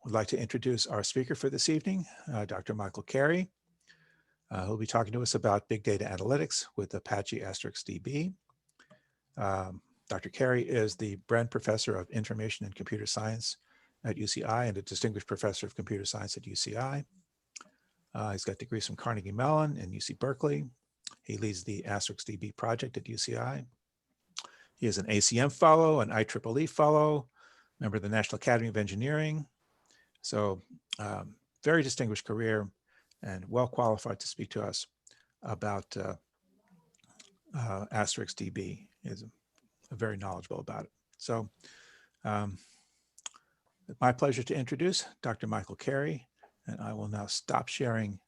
would like to introduce our speaker for this evening, Dr. Michael Carey, who'll be talking to us about big data analytics with Apache AsterixDB. Dr. Carey is the Bren Professor of Information and Computer Science at UCI and a Distinguished Professor of Computer Science at UCI. He's got degrees from Carnegie Mellon and UC Berkeley. He leads the AsterixDB project at UCI. He is an ACM fellow, an IEEE fellow, member of the National Academy of Engineering. So very distinguished career and well qualified to speak to us about AsterixDB. He's very knowledgeable about it. So my pleasure to introduce Dr. Michael Carey, and I will now stop sharing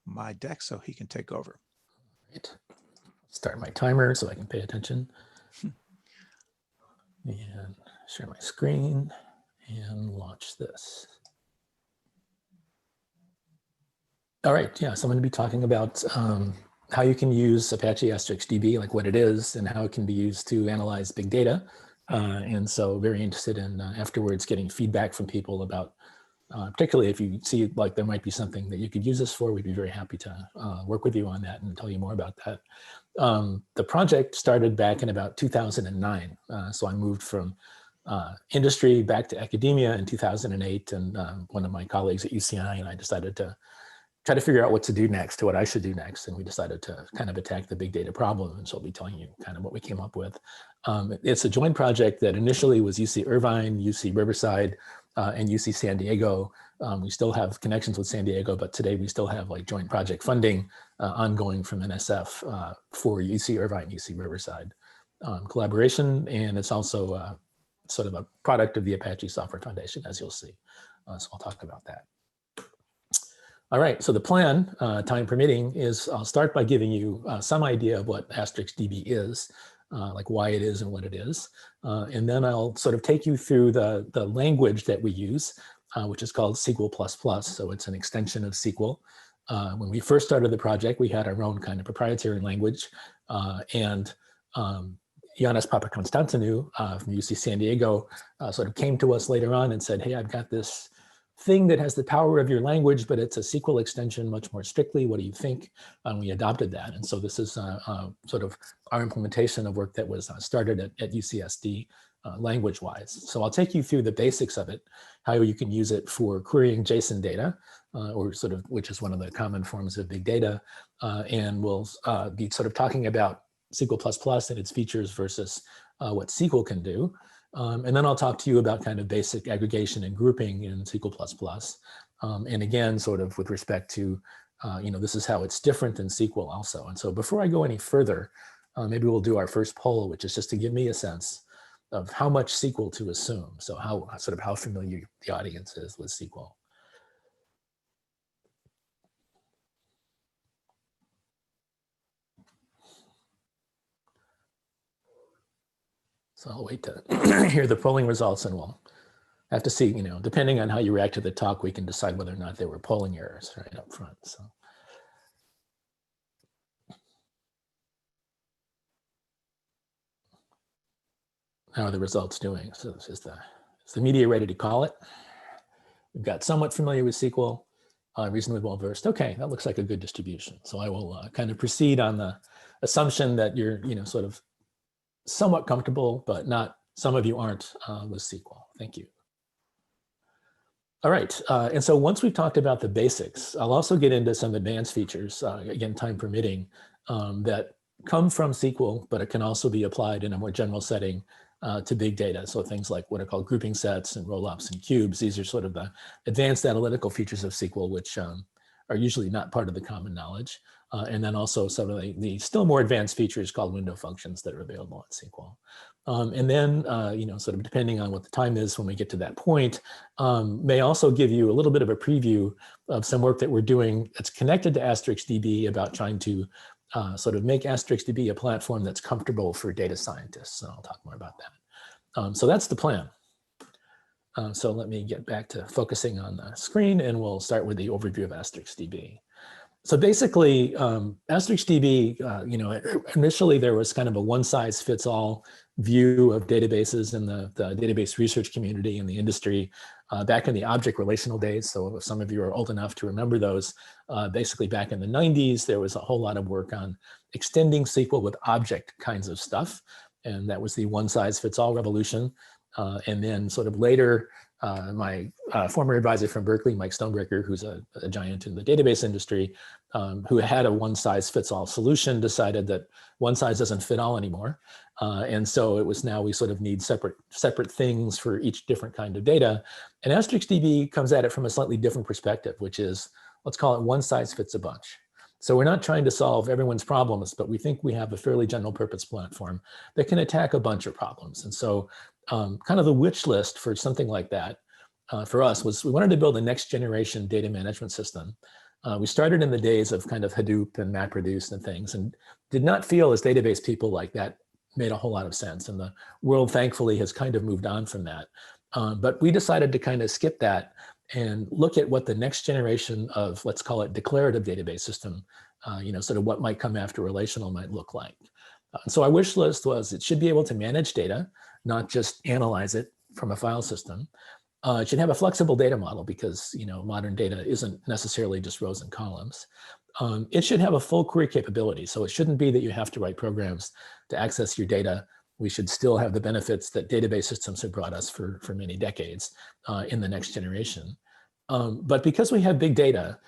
my deck so he can take over. Right. Start my timer so I can pay attention. And share my screen and launch this. All right, yeah, so I'm going to be talking about how you can use Apache AsterixDB, like what it is and how it can be used to analyze big data. And so very interested in afterwards getting feedback from people about, particularly if you see like there might be something that you could use this for, we'd be very happy to work with you on that and tell you more about that. The project started back in about 2009. So I moved from industry back to academia in 2008, and one of my colleagues at UCI and I decided to try to figure out what to do next, what I should do next. And we decided to kind of attack the big data problem. And so I'll be telling you kind of what we came up with. It's a joint project that initially was UC Irvine, UC Riverside, and UC San Diego. We still have connections with San Diego, but today we still have like joint project funding ongoing from NSF for UC Irvine, UC Riverside collaboration. And it's also sort of a product of the Apache Software Foundation, as you'll see. So I'll talk about that. All right, so the plan, time permitting, is I'll start by giving you some idea of what AsterixDB is, like why it is and what it is. And then I'll sort of take you through the language that we use, which is called SQL++. So it's an extension of SQL. When we first started the project, we had our own kind of proprietary language. And Yannis Papakonstantinou from UC San Diego sort of came to us later on and said, hey, I've got this thing that has the power of your language, but it's a SQL extension much more strictly. What do you think? And we adopted that. And so this is sort of our implementation of work that was started at UCSD language-wise. So I'll take you through the basics of it, how you can use it for querying JSON data, or sort of, which is one of the common forms of big data. And we'll be sort of talking about SQL++ and its features versus what SQL can do. And then I'll talk to you about kind of basic aggregation and grouping in SQL++. And again, sort of with respect to, this is how it's different than SQL also. And so before I go any further, maybe we'll do our first poll, which is just to give me a sense of how much SQL to assume. So how familiar the audience is with SQL. So I'll wait to hear the polling results, and we'll have to see, depending on how you react to the talk, we can decide whether or not there were polling errors right up front. So. How are the results doing? So this is the media ready to call it? We've got somewhat familiar with SQL, reasonably well versed. Okay, that looks like a good distribution. So I will kind of proceed on the assumption that you're, sort of somewhat comfortable, but not, some of you aren't with SQL. Thank you. All right, and so once we've talked about the basics, I'll also get into some advanced features, again, time permitting, that come from SQL, but it can also be applied in a more general setting to big data. So things like what are called grouping sets and rollups and cubes. These are sort of the advanced analytical features of SQL, which are usually not part of the common knowledge. And then also some of the still more advanced features called window functions that are available in SQL. And then, sort of depending on what the time is when we get to that point, may also give you a little bit of a preview of some work that we're doing that's connected to AsterixDB about trying to sort of make AsterixDB a platform that's comfortable for data scientists. And I'll talk more about that. So that's the plan. So let me get back to focusing on the screen, and we'll start with the overview of AsterixDB. So basically, AsterixDB, initially there was kind of a one-size-fits-all view of databases in the database research community and the industry. back in the object relational days. So if some of you are old enough to remember those, basically back in the 90s, there was a whole lot of work on extending SQL with object kinds of stuff. And that was the one-size-fits-all revolution. And then sort of later, my former advisor from Berkeley, Mike Stonebreaker, who's a giant in the database industry, who had a one-size-fits-all solution, decided that one size doesn't fit all anymore. And so it was now we sort of need separate things for each different kind of data. And AsterixDB comes at it from a slightly different perspective, which is, let's call it one size fits a bunch. So we're not trying to solve everyone's problems, but we think we have a fairly general purpose platform that can attack a bunch of problems. And so kind of the wish list for something like that for us was we wanted to build a next generation data management system. We started in the days of kind of Hadoop and MapReduce and things, and did not feel as database people like that made a whole lot of sense. And the world, thankfully, has kind of moved on from that. But we decided to kind of skip that and look at what the next generation of, let's call it declarative database system, sort of what might come after relational might look like. So our wish list was it should be able to manage data, not just analyze it from a file system. It should have a flexible data model because modern data isn't necessarily just rows and columns. It should have a full query capability. So it shouldn't be that you have to write programs to access your data. We should still have the benefits that database systems have brought us for many decades in the next generation. But because we have big data,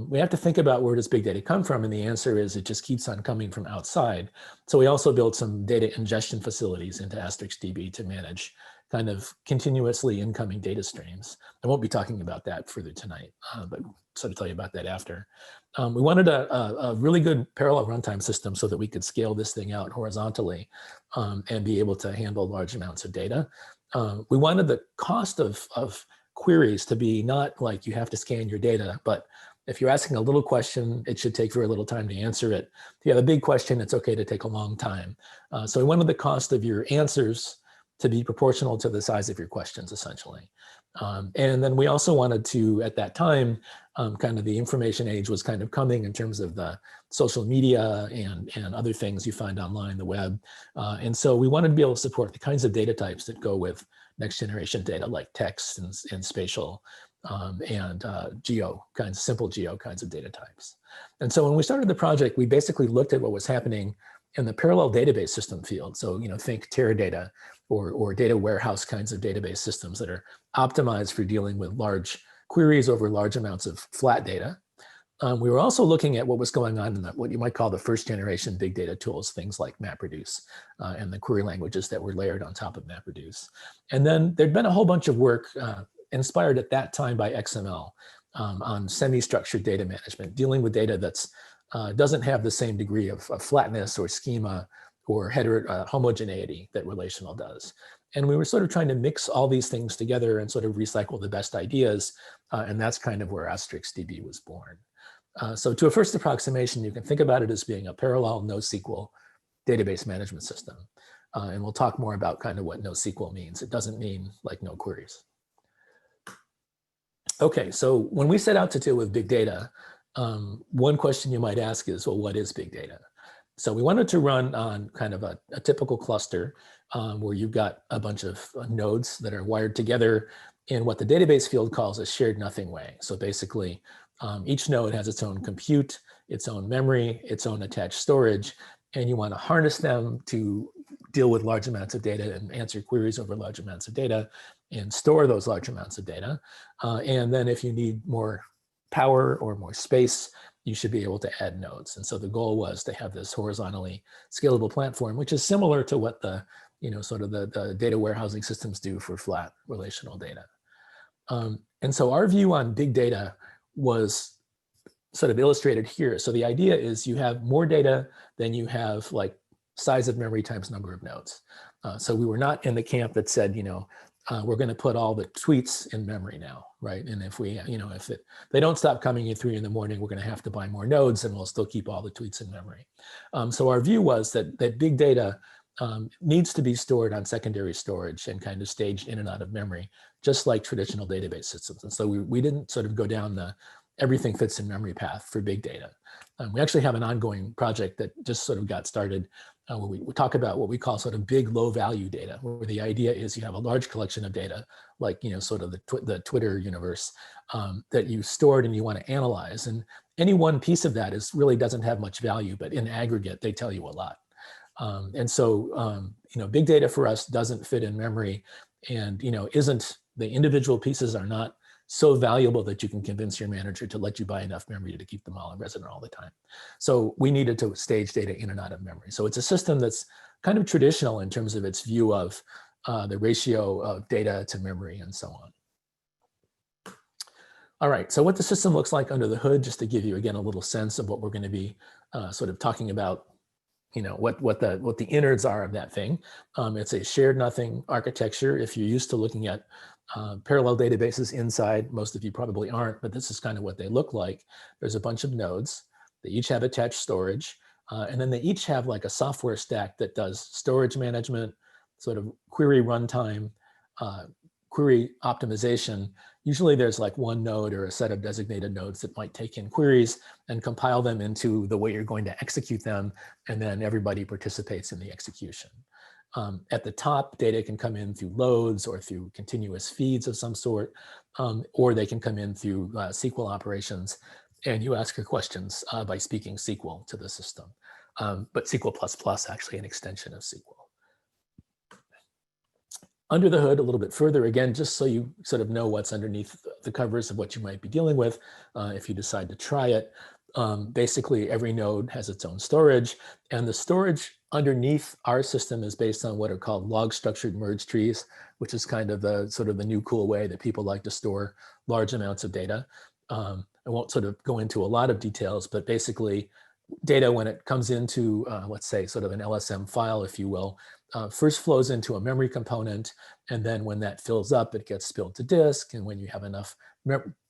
we have to think about where does big data come from? And the answer is it just keeps on coming from outside. So we also built some data ingestion facilities into AsterixDB to manage kind of continuously incoming data streams. I won't be talking about that further tonight, but sort of tell you about that after. We wanted a really good parallel runtime system so that we could scale this thing out horizontally and be able to handle large amounts of data. We wanted the cost of queries to be not like you have to scan your data, but if you're asking a little question, it should take very little time to answer it. If you have a big question, it's okay to take a long time. So we wanted the cost of your answers to be proportional to the size of your questions, essentially. And then we also wanted to, at that time, kind of the information age was kind of coming in terms of the social media and other things you find online, the web. And so we wanted to be able to support the kinds of data types that go with next generation data like text and spatial and simple geo kinds of data types. And so when we started the project, we basically looked at what was happening in the parallel database system field. So, think Teradata or data warehouse kinds of database systems that are optimized for dealing with large queries over large amounts of flat data. We were also looking at what was going on in what you might call the first generation big data tools, things like MapReduce and the query languages that were layered on top of MapReduce. And then there'd been a whole bunch of work inspired at that time by XML on semi-structured data management, dealing with data that's doesn't have the same degree of flatness or schema or homogeneity that relational does. And we were sort of trying to mix all these things together and sort of recycle the best ideas. And that's kind of where AsterixDB was born. So to a first approximation, you can think about it as being a parallel NoSQL database management system. And we'll talk more about kind of what NoSQL means. It doesn't mean like no queries. Okay, so when we set out to deal with big data, one question you might ask is, well, what is big data? So we wanted to run on kind of a typical cluster where you've got a bunch of nodes that are wired together in what the database field calls a shared nothing way. So basically, each node has its own compute, its own memory, its own attached storage, and you want to harness them to deal with large amounts of data and answer queries over large amounts of data and store those large amounts of data. And then if you need more power or more space, you should be able to add nodes. And so the goal was to have this horizontally scalable platform, which is similar to what the, sort of the data warehousing systems do for flat relational data. And so our view on big data was sort of illustrated here. So the idea is you have more data than you have like size of memory times number of nodes. So we were not in the camp that said, we're going to put all the tweets in memory now, right? And if we, if they don't stop coming at 3 in the morning, we're going to have to buy more nodes and we'll still keep all the tweets in memory. So our view was that big data needs to be stored on secondary storage and kind of staged in and out of memory, just like traditional database systems. And so we didn't sort of go down the everything fits in memory path for big data. We actually have an ongoing project that just sort of got started we talk about what we call sort of big low value data, where the idea is you have a large collection of data, like sort of the Twitter universe that you stored and you want to analyze. And any one piece of that really doesn't have much value, but in aggregate, they tell you a lot. And so, big data for us doesn't fit in memory, and the individual pieces are not so valuable that you can convince your manager to let you buy enough memory to keep them all in resident all the time. So we needed to stage data in and out of memory. So it's a system that's kind of traditional in terms of its view of the ratio of data to memory and so on. All right, so what the system looks like under the hood, just to give you again a little sense of what we're going to be sort of talking about, what the innards are of that thing. It's a shared nothing architecture. If you're used to looking at parallel databases inside, most of you probably aren't, but this is kind of what they look like. There's a bunch of nodes. They each have attached storage, and then they each have like a software stack that does storage management, sort of query runtime, query optimization. Usually there's like one node or a set of designated nodes that might take in queries and compile them into the way you're going to execute them, and then everybody participates in the execution. At the top, data can come in through loads or through continuous feeds of some sort, or they can come in through SQL operations, and you ask your questions by speaking SQL to the system. But SQL++ actually an extension of SQL. Under the hood, a little bit further, again, just so you sort of know what's underneath the covers of what you might be dealing with if you decide to try it. Basically, every node has its own storage, and the storage underneath our system is based on what are called log-structured merge trees, which is kind of the sort of the new cool way that people like to store large amounts of data. I won't sort of go into a lot of details, but basically, data when it comes into, let's say, sort of an LSM file, if you will, first flows into a memory component, and then when that fills up, it gets spilled to disk, and when you have enough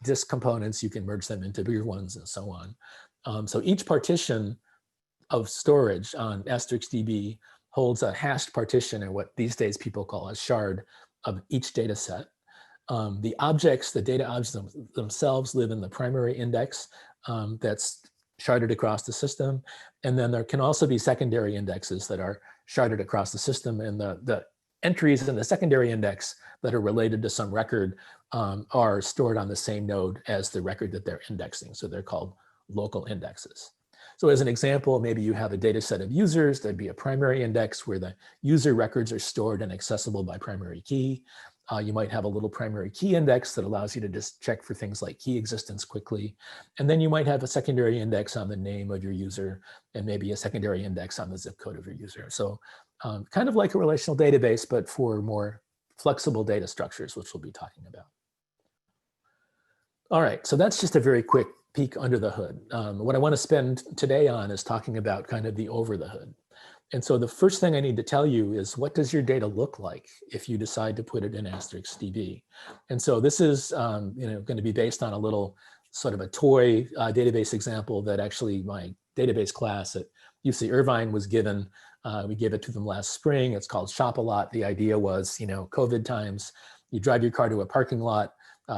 disk components, you can merge them into bigger ones and so on. So each partition of storage on AsterixDB holds a hashed partition, or what these days people call a shard, of each data set. The objects, the data objects themselves live in the primary index that's sharded across the system. And then there can also be secondary indexes that are sharded across the system, and the entries in the secondary index that are related to some record are stored on the same node as the record that they're indexing. So they're called local indexes. So as an example, maybe you have a data set of users. There'd be a primary index where the user records are stored and accessible by primary key. You might have a little primary key index that allows you to just check for things like key existence quickly. And then you might have a secondary index on the name of your user, and maybe a secondary index on the zip code of your user. So kind of like a relational database, but for more flexible data structures, which we'll be talking about. All right, so that's just a very quick peek under the hood. What I want to spend today on is talking about kind of the over the hood. And so the first thing I need to tell you is, what does your data look like if you decide to put it in AsterixDB? And so this is going to be based on a little sort of a toy database example that actually my database class at UC Irvine was given. We gave it to them last spring. It's called ShopAlot. The idea was, COVID times, you drive your car to a parking lot,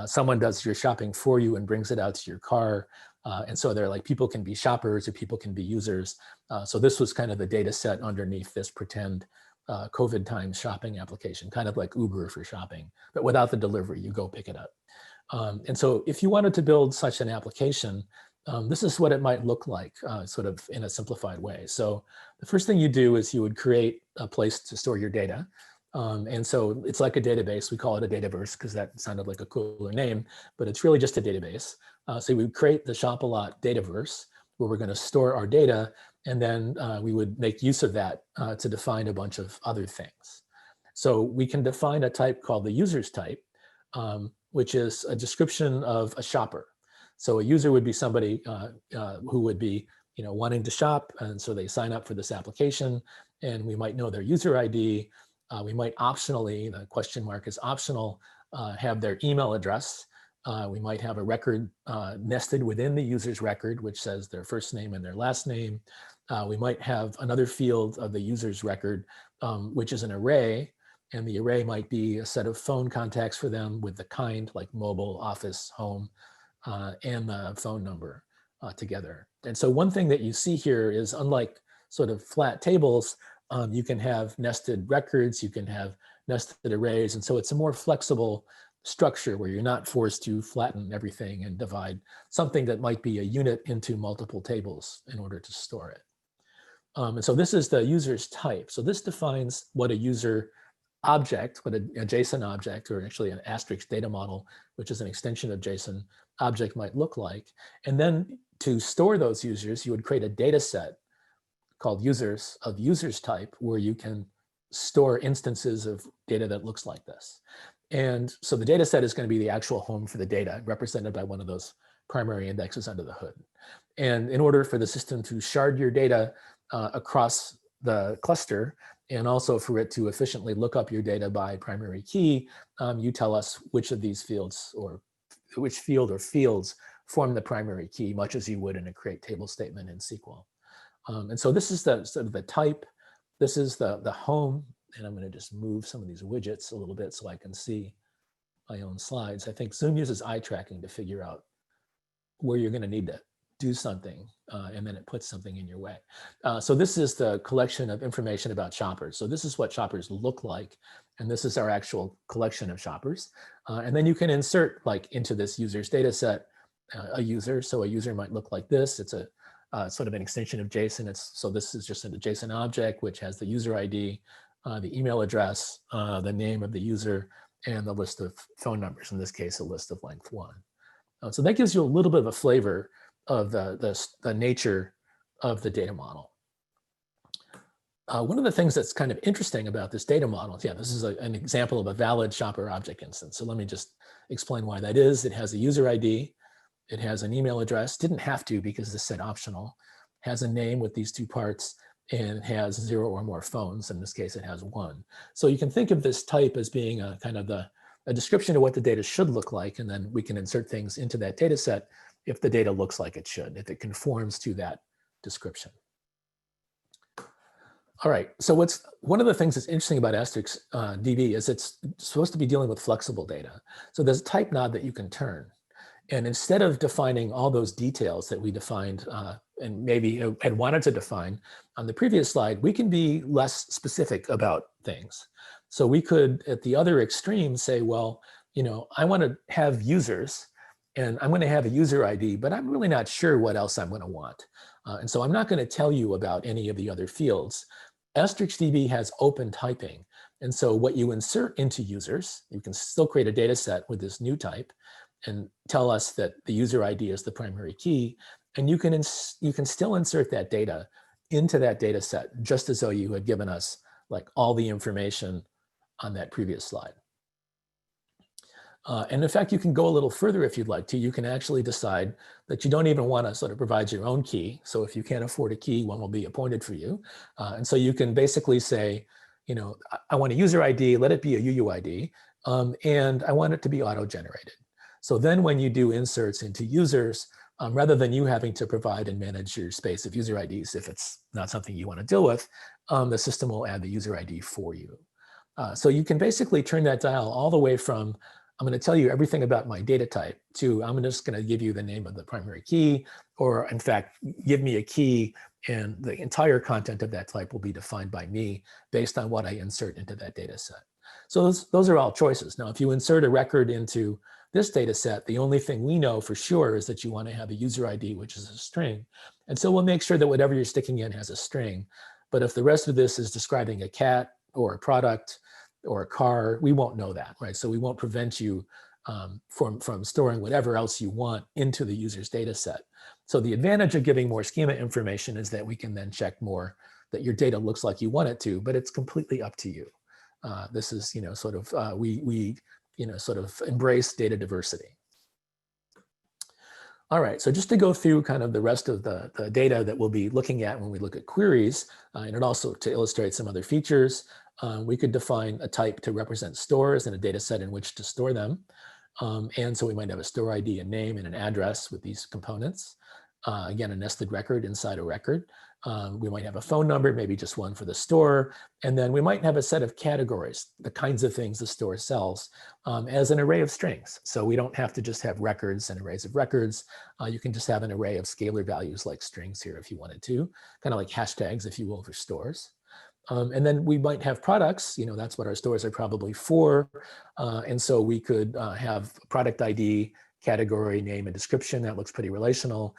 someone does your shopping for you and brings it out to your car. And so they're like, people can be shoppers or people can be users. So this was kind of the data set underneath this pretend COVID times shopping application, kind of like Uber for shopping, but without the delivery, you go pick it up. And so if you wanted to build such an application, this is what it might look like, sort of in a simplified way. So the first thing you do is you would create a place to store your data. And so it's like a database. We call it a dataverse because that sounded like a cooler name, but it's really just a database. So we would create the ShopAlot dataverse where we're going to store our data, and then we would make use of that to define a bunch of other things. So we can define a type called the users type, which is a description of a shopper. So a user would be somebody who would be wanting to shop, and so they sign up for this application, and we might know their user ID. We might optionally, the question mark is optional, have their email address. We might have a record nested within the user's record, which says their first name and their last name. We might have another field of the user's record, which is an array. And the array might be a set of phone contacts for them with the kind, like mobile, office, home, and the phone number together. And so one thing that you see here is, unlike sort of flat tables, you can have nested records, you can have nested arrays. And so it's a more flexible structure where you're not forced to flatten everything and divide something that might be a unit into multiple tables in order to store it. And so this is the user's type. So this defines what a user object, what a JSON object, or actually an Asterix data model, which is an extension of JSON object, might look like. And then to store those users, you would create a data set called users of users type, where you can store instances of data that looks like this. And so the data set is going to be the actual home for the data, represented by one of those primary indexes under the hood. And in order for the system to shard your data across the cluster, and also for it to efficiently look up your data by primary key, you tell us which of these fields, or which field or fields, form the primary key, much as you would in a create table statement in SQL. And so this is the sort of the type. This is the home. And I'm going to just move some of these widgets a little bit so I can see my own slides. I think Zoom uses eye tracking to figure out where you're going to need to do something, and then it puts something in your way. So this is the collection of information about shoppers. So this is what shoppers look like, and this is our actual collection of shoppers. And then you can insert, like, into this user's data set a user. So a user might look like this. It's a sort of an extension of JSON. So this is just a JSON object, which has the user ID, the email address, the name of the user, and the list of phone numbers, in this case, a list of length 1. So that gives you a little bit of a flavor of the nature of the data model. One of the things that's kind of interesting about this data model, this is an example of a valid shopper object instance. So let me just explain why that is. It has a user ID. It has an email address. Didn't have to, because this said optional. Has a name with these 2 parts, and it has 0 or more phones. In this case, it has 1. So you can think of this type as being a kind of a description of what the data should look like, and then we can insert things into that data set if the data looks like it should, if it conforms to that description. All right, so one of the things that's interesting about AsterixDB is it's supposed to be dealing with flexible data. So there's a type nod that you can turn. And instead of defining all those details that we defined and maybe had wanted to define on the previous slide, we can be less specific about things. So we could, at the other extreme, say, well, I want to have users, and I'm going to have a user ID, but I'm really not sure what else I'm going to want. And so I'm not going to tell you about any of the other fields. AsterixDB has open typing. And so what you insert into users, you can still create a data set with this new type and tell us that the user ID is the primary key. And you can still insert that data into that data set, just as though you had given us, like, all the information on that previous slide. And in fact, you can go a little further if you'd like to. You can actually decide that you don't even want to sort of provide your own key. So if you can't afford a key, one will be appointed for you. And so you can basically say, I want a user ID, let it be a UUID, and I want it to be auto-generated. So then when you do inserts into users, rather than you having to provide and manage your space of user IDs, if it's not something you want to deal with, the system will add the user ID for you. So you can basically turn that dial all the way from, I'm going to tell you everything about my data type, to I'm just going to give you the name of the primary key, or in fact, give me a key and the entire content of that type will be defined by me based on what I insert into that data set. So those are all choices. Now, if you insert a record into this data set, the only thing we know for sure is that you want to have a user ID, which is a string. And so we'll make sure that whatever you're sticking in has a string. But if the rest of this is describing a cat or a product or a car, we won't know that, right? So we won't prevent you from storing whatever else you want into the user's data set. So the advantage of giving more schema information is that we can then check more that your data looks like you want it to, but it's completely up to you. This is, sort of, we sort of embrace data diversity. All right, so just to go through kind of the rest of the data that we'll be looking at when we look at queries, and it also to illustrate some other features, we could define a type to represent stores and a data set in which to store them. And so we might have a store ID, a name, and an address with these components. Again, a nested record inside a record. We might have a phone number, maybe just one for the store. And then we might have a set of categories, the kinds of things the store sells, as an array of strings. So we don't have to just have records and arrays of records. You can just have an array of scalar values like strings here if you wanted to, kind of like hashtags, if you will, for stores. And then we might have products, that's what our stores are probably for. And so we could have product ID, category, name, and description. That looks pretty relational.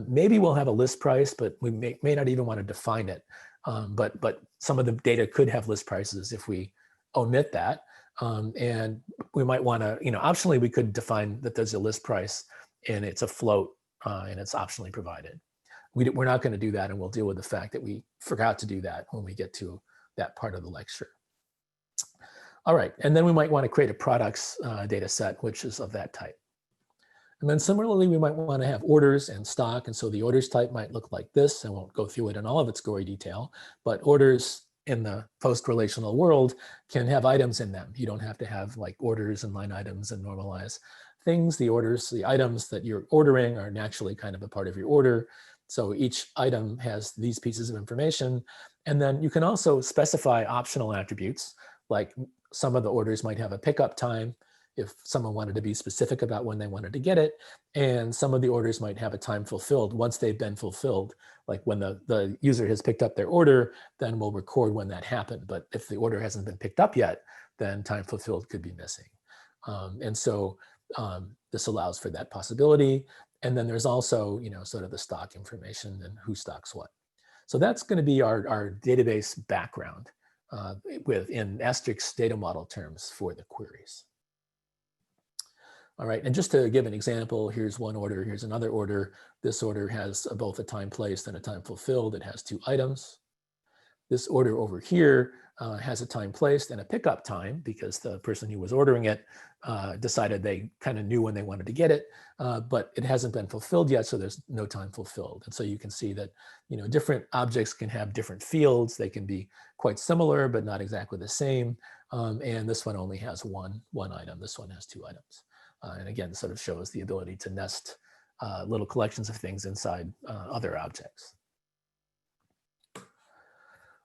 Maybe we'll have a list price, but we may not even want to define it. But some of the data could have list prices if we omit that. And we might want to, optionally, we could define that there's a list price and it's a float and it's optionally provided. We're not going to do that, and we'll deal with the fact that we forgot to do that when we get to that part of the lecture. All right, and then we might want to create a products data set, which is of that type. And then similarly, we might want to have orders and stock. And so the orders type might look like this. I won't go through it in all of its gory detail, but orders in the post-relational world can have items in them. You don't have to have like orders and line items and normalize things. The orders, the items that you're ordering are naturally kind of a part of your order. So each item has these pieces of information. And then you can also specify optional attributes, like some of the orders might have a pickup time if someone wanted to be specific about when they wanted to get it. And some of the orders might have a time fulfilled once they've been fulfilled. Like when the user has picked up their order, then we'll record when that happened. But if the order hasn't been picked up yet, then time fulfilled could be missing. And so this allows for that possibility. And then there's also, sort of the stock information and who stocks what. So that's going to be our database background in Asterix data model terms for the queries. All right, and just to give an example, here's one order, here's another order. This order has both a time placed and a time fulfilled. It has 2 items. This order over here has a time placed and a pickup time because the person who was ordering it decided they kind of knew when they wanted to get it, but it hasn't been fulfilled yet, so there's no time fulfilled. And so you can see that different objects can have different fields. They can be quite similar, but not exactly the same. And this one only has one item. This one has 2 items. And again, sort of shows the ability to nest little collections of things inside other objects.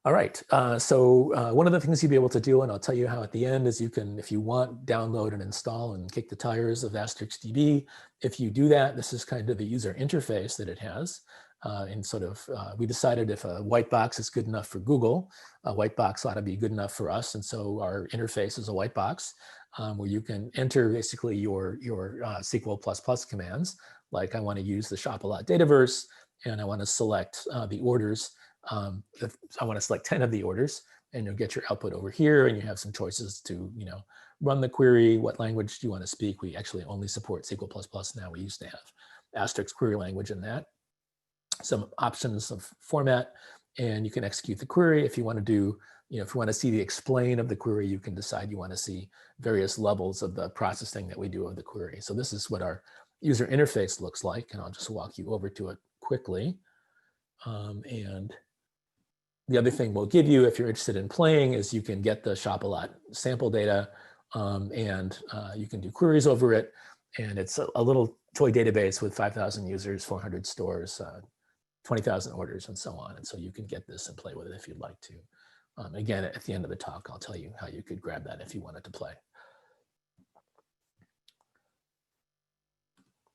All right, so one of the things you'll be able to do, and I'll tell you how at the end, is you can, if you want, download and install and kick the tires of AsterixDB. If you do that, this is kind of the user interface that it has. And sort of, we decided if a white box is good enough for Google, a white box ought to be good enough for us. And so our interface is a white box where you can enter basically your SQL++ commands. Like I want to use the ShopAlot Dataverse, and I want to select the orders. If I want to select 10 of the orders, and you'll get your output over here, and you have some choices to, run the query. What language do you want to speak? We actually only support SQL++ now. We used to have Asterix query language in that. Some options of format, and you can execute the query. If you want to do, if you want to see the explain of the query, you can decide you want to see various levels of the processing that we do of the query. So this is what our user interface looks like, and I'll just walk you over to it quickly. And the other thing we'll give you if you're interested in playing is you can get the ShopAlot sample data and you can do queries over it. And it's a little toy database with 5,000 users, 400 stores, 20,000 orders, and so on. And so you can get this and play with it if you'd like to. Again, at the end of the talk, I'll tell you how you could grab that if you wanted to play.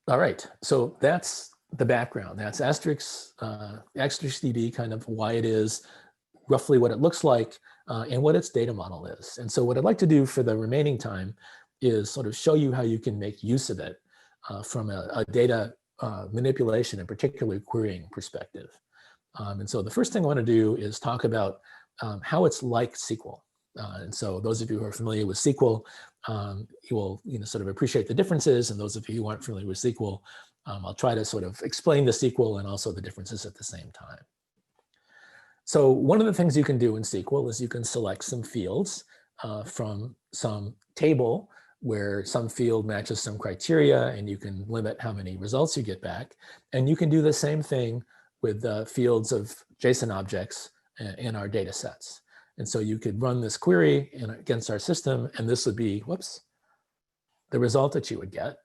All right, so that's the background. That's AsterixDB, kind of why it is, roughly what it looks like, and what its data model is. And so what I'd like to do for the remaining time is sort of show you how you can make use of it from a data manipulation and particularly querying perspective. And so the first thing I want to do is talk about how it's like SQL. And so those of you who are familiar with SQL, you will sort of appreciate the differences. And those of you who aren't familiar with SQL, I'll try to sort of explain the SQL and also the differences at the same time. So one of the things you can do in SQL is you can select some fields from some table where some field matches some criteria, and you can limit how many results you get back. And you can do the same thing with the fields of JSON objects in our data sets. And so you could run this query against our system, and this would be, whoops, the result that you would get.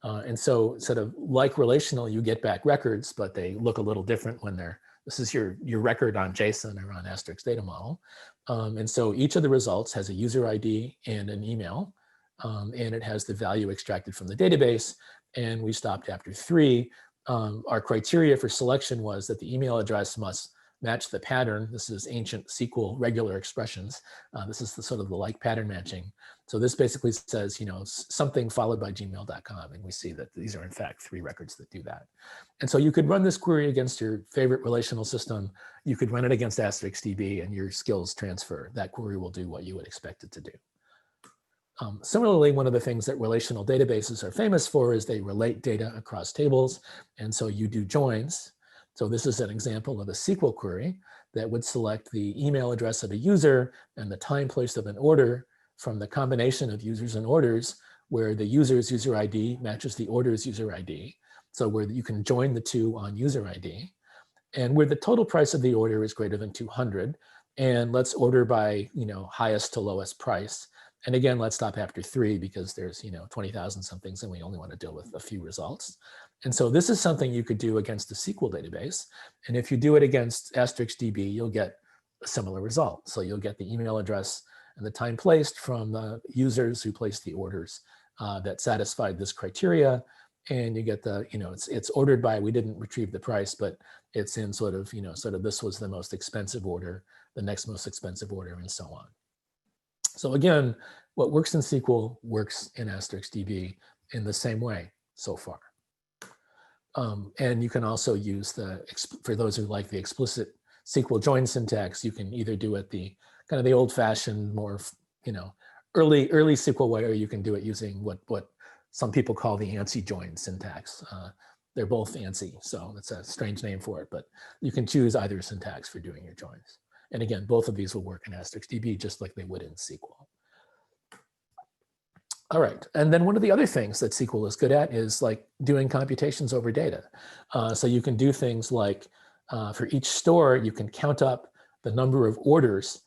And so sort of like relational, you get back records, but they look a little different when they're This is your record on JSON or on Asterix data model. And so each of the results has a user ID and an email, and it has the value extracted from the database. And we stopped after 3. Our criteria for selection was that the email address must match the pattern. This is ancient SQL regular expressions. This is the sort of the like pattern matching. So this basically says, you know, something followed by gmail.com. And we see that these are in fact 3 records that do that. And so you could run this query against your favorite relational system. You could run it against AsterixDB and your skills transfer. That query will do what you would expect it to do. Similarly, one of the things that relational databases are famous for is they relate data across tables. And so you do joins. So this is an example of a SQL query that would select the email address of a user and the time place of an order from the combination of users and orders, where the user's user ID matches the order's user ID. So where you can join the 2 on user ID, and where the total price of the order is greater than 200. And let's order by, you know, highest to lowest price. And again, let's stop after 3 because there's, you know, 20,000 somethings and we only want to deal with a few results. And so this is something you could do against a SQL database. And if you do it against AsterixDB, you'll get a similar result. So you'll get the email address and the time placed from the users who placed the orders that satisfied this criteria. And you get the, you know, it's ordered by, we didn't retrieve the price, but it's in sort of, you know, sort of this was the most expensive order, the next most expensive order, and so on. So again, what works in SQL works in AsterixDB in the same way so far. And you can also use for those who like the explicit SQL join syntax, you can either do it the kind of the old-fashioned, more, you know, early SQL way, or you can do it using what some people call the ANSI join syntax. They're both ANSI, so it's a strange name for it, but you can choose either syntax for doing your joins. And again, both of these will work in AsterixDB just like they would in SQL. All right, and then one of the other things that SQL is good at is like doing computations over data. So you can do things like for each store, you can count up the number of orders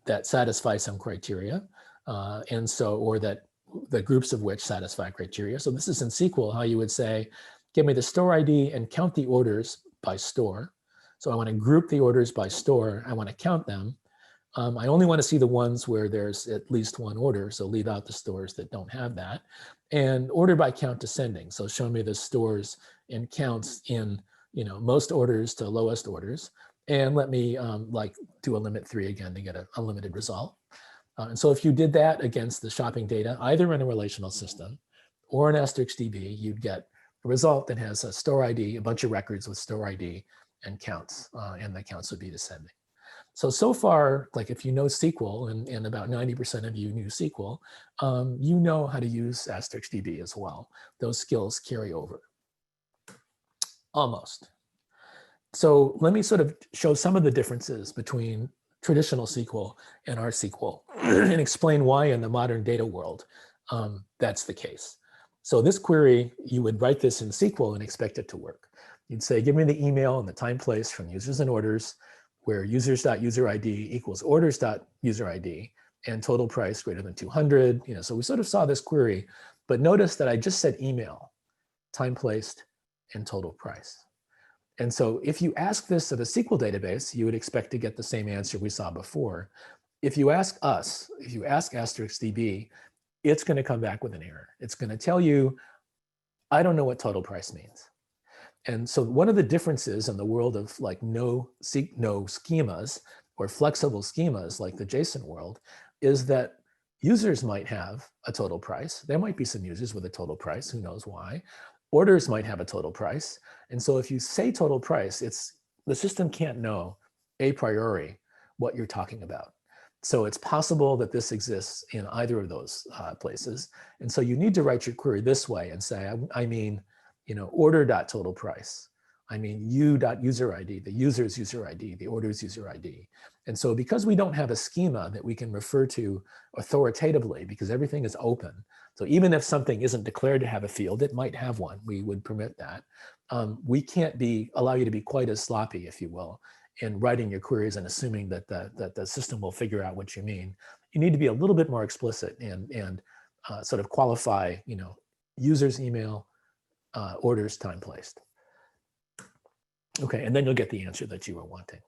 that satisfy some criteria, and so, or that the groups of which satisfy criteria. So this is in SQL how you would say, give me the store ID and count the orders by store. So I want to group the orders by store. I want to count them. I only want to see the ones where there's at least one order, so leave out the stores that don't have that. And order by count descending, so show me the stores and counts in, you know, most orders to lowest orders. And let me like do a limit 3 again to get a limited result. And so if you did that against the shopping data, either in a relational system or in AsterixDB, you'd get a result that has a store ID, a bunch of records with store ID and counts, and the counts would be descending. So far, like if you know SQL, and about 90% of you knew SQL, you know how to use AsterixDB as well. Those skills carry over. Almost. So let me sort of show some of the differences between traditional SQL and our SQL and explain why in the modern data world that's the case. So this query, you would write this in SQL and expect it to work. You'd say, give me the email and the time place from users and orders, where users.userid equals orders.userid and total price greater than 200. You know, so we sort of saw this query, but notice that I just said email, time placed, and total price. And so if you ask this of a SQL database, you would expect to get the same answer we saw before. If you ask us, if you ask AsterixDB, it's going to come back with an error. It's going to tell you, I don't know what total price means. And so one of the differences in the world of like no schemas or flexible schemas like the JSON world is that users might have a total price. There might be some users with a total price, who knows why. Orders might have a total price. And so if you say total price, the system can't know a priori what you're talking about. So it's possible that this exists in either of those places. And so you need to write your query this way and say, I mean, you know, order.total price. I mean, u.userid, the user's user ID, the order's user ID. And so because we don't have a schema that we can refer to authoritatively, because everything is open, so even if something isn't declared to have a field, it might have one, we would permit that. We can't allow you to be quite as sloppy, if you will, in writing your queries and assuming that the system will figure out what you mean. You need to be a little bit more explicit and sort of qualify, you know, user's email, orders, time placed. Okay, and then you'll get the answer that you were wanting.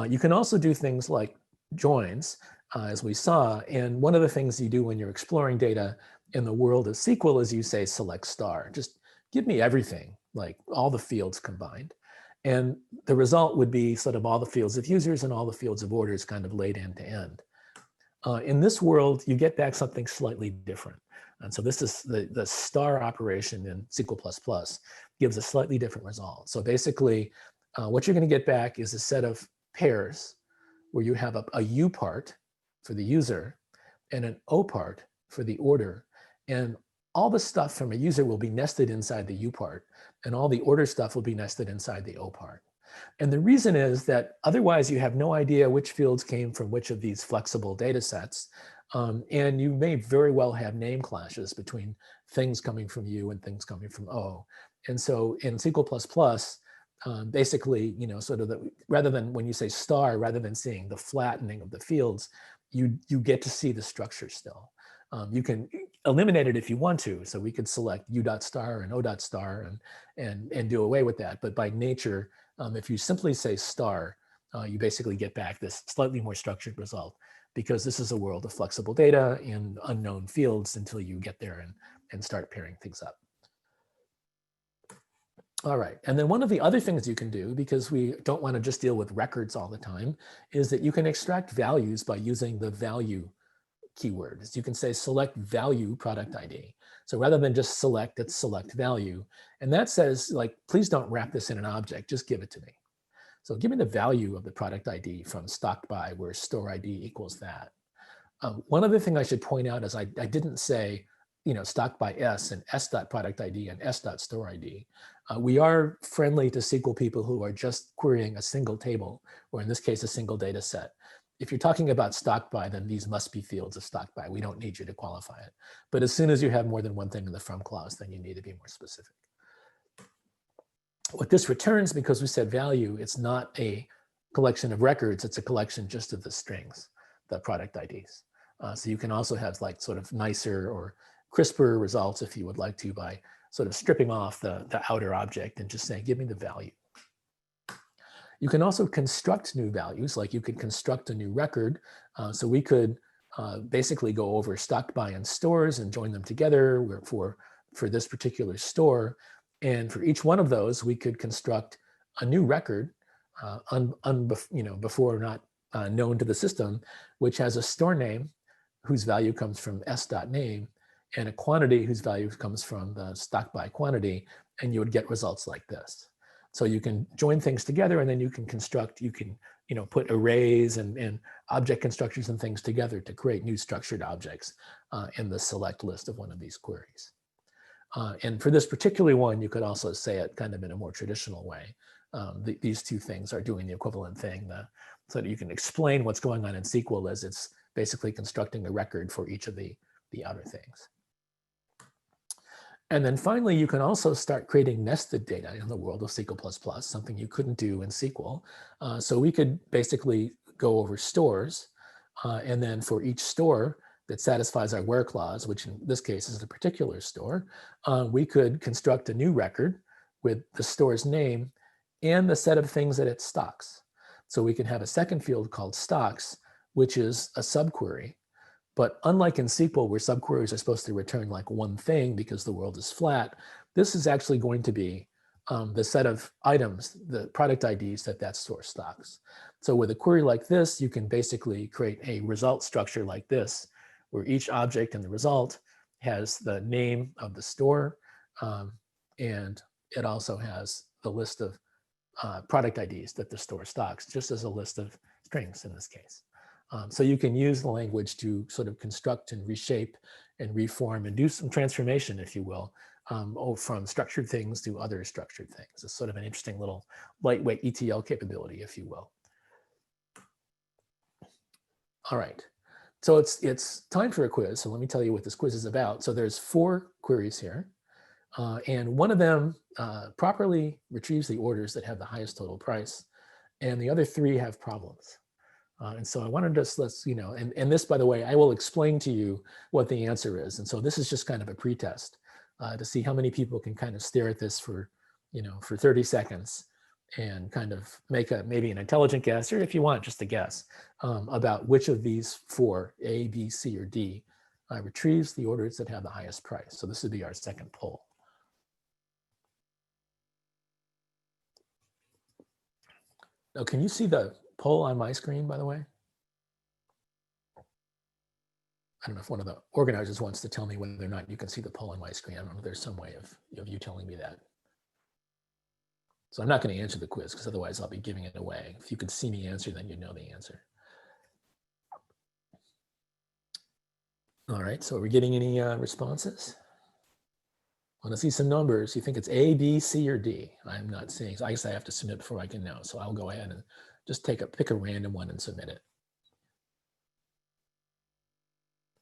You can also do things like joins, as we saw. And one of the things you do when you're exploring data in the world of SQL is you say select star. Just give me everything, like all the fields combined. And the result would be sort of all the fields of users and all the fields of orders kind of laid end to end. In this world, you get back something slightly different. And so this is the star operation in SQL++ gives a slightly different result. So basically, what you're going to get back is a set of pairs where you have a U part for the user and an O part for the order. And all the stuff from a user will be nested inside the U part, and all the order stuff will be nested inside the O part. And the reason is that otherwise you have no idea which fields came from which of these flexible data sets. And you may very well have name clashes between things coming from U and things coming from O. And so in SQL++, basically, sort of rather than when you say star, rather than seeing the flattening of the fields, you get to see the structure still. You can eliminate it if you want to. So we could select U.star and O.star and do away with that. But by nature, if you simply say star, you basically get back this slightly more structured result, because this is a world of flexible data in unknown fields until you get there and start pairing things up. All right, and then one of the other things you can do, because we don't want to just deal with records all the time, is that you can extract values by using the value keyword. You can say select value product ID. So rather than just select, it's select value. And that says, like, please don't wrap this in an object, just give it to me. So give me the value of the product ID from stock by, where store ID equals that. One other thing I should point out is I didn't say, stock by S and S.product ID and S.store ID. We are friendly to SQL people who are just querying a single table, or in this case, a single data set. If you're talking about stock by, then these must be fields of stock by. We don't need you to qualify it. But as soon as you have more than one thing in the from clause, then you need to be more specific. What this returns, because we said value, it's not a collection of records, it's a collection just of the strings, the product IDs. So you can also have like sort of nicer or crisper results if you would like to, by sort of stripping off the outer object and just saying, give me the value. You can also construct new values, like you could construct a new record. So we could basically go over stock by and stores and join them together for this particular store. And for each one of those, we could construct a new record before not known to the system, which has a store name whose value comes from s.name and a quantity whose value comes from the stock by quantity, and you would get results like this. So you can join things together, and then you can construct, you can put arrays and object constructors and things together to create new structured objects in the select list of one of these queries. And for this particular one, you could also say it kind of in a more traditional way. These two things are doing the equivalent thing, so that you can explain what's going on in SQL as it's basically constructing a record for each of the outer things. And then finally, you can also start creating nested data in the world of SQL++, something you couldn't do in SQL. So we could basically go over stores, and then for each store that satisfies our where clause, which in this case is a particular store, we could construct a new record with the store's name and the set of things that it stocks. So we can have a second field called stocks, which is a subquery. But unlike in SQL, where subqueries are supposed to return like one thing because the world is flat, this is actually going to be the set of items, the product IDs that store stocks. So with a query like this, you can basically create a result structure like this, where each object in the result has the name of the store, and it also has the list of product IDs that the store stocks, just as a list of strings in this case. So you can use the language to sort of construct and reshape and reform and do some transformation, if you will, from structured things to other structured things. It's sort of an interesting little lightweight ETL capability, if you will. All right, so it's time for a quiz. So let me tell you what this quiz is about. So there's 4 queries here, and one of them properly retrieves the orders that have the highest total price, and the other 3 have problems. And so I wanted to and this, by the way, I will explain to you what the answer is. And so this is just kind of a pretest to see how many people can kind of stare at this for 30 seconds and kind of make maybe an intelligent guess, or if you want, just a guess about which of these four, A, B, C, or D, retrieves the orders that have the highest price. So this would be our second poll. Now, can you see the poll on my screen, by the way? I don't know if one of the organizers wants to tell me whether or not you can see the poll on my screen. I don't know if there's some way of you telling me that. So I'm not going to answer the quiz because otherwise I'll be giving it away. If you could see me answer, then you know the answer. All right, so are we getting any responses? I want to see some numbers. You think it's A, B, C, or D? I'm not seeing. So I guess I have to submit before I can know. So I'll go ahead and just pick a random one and submit it.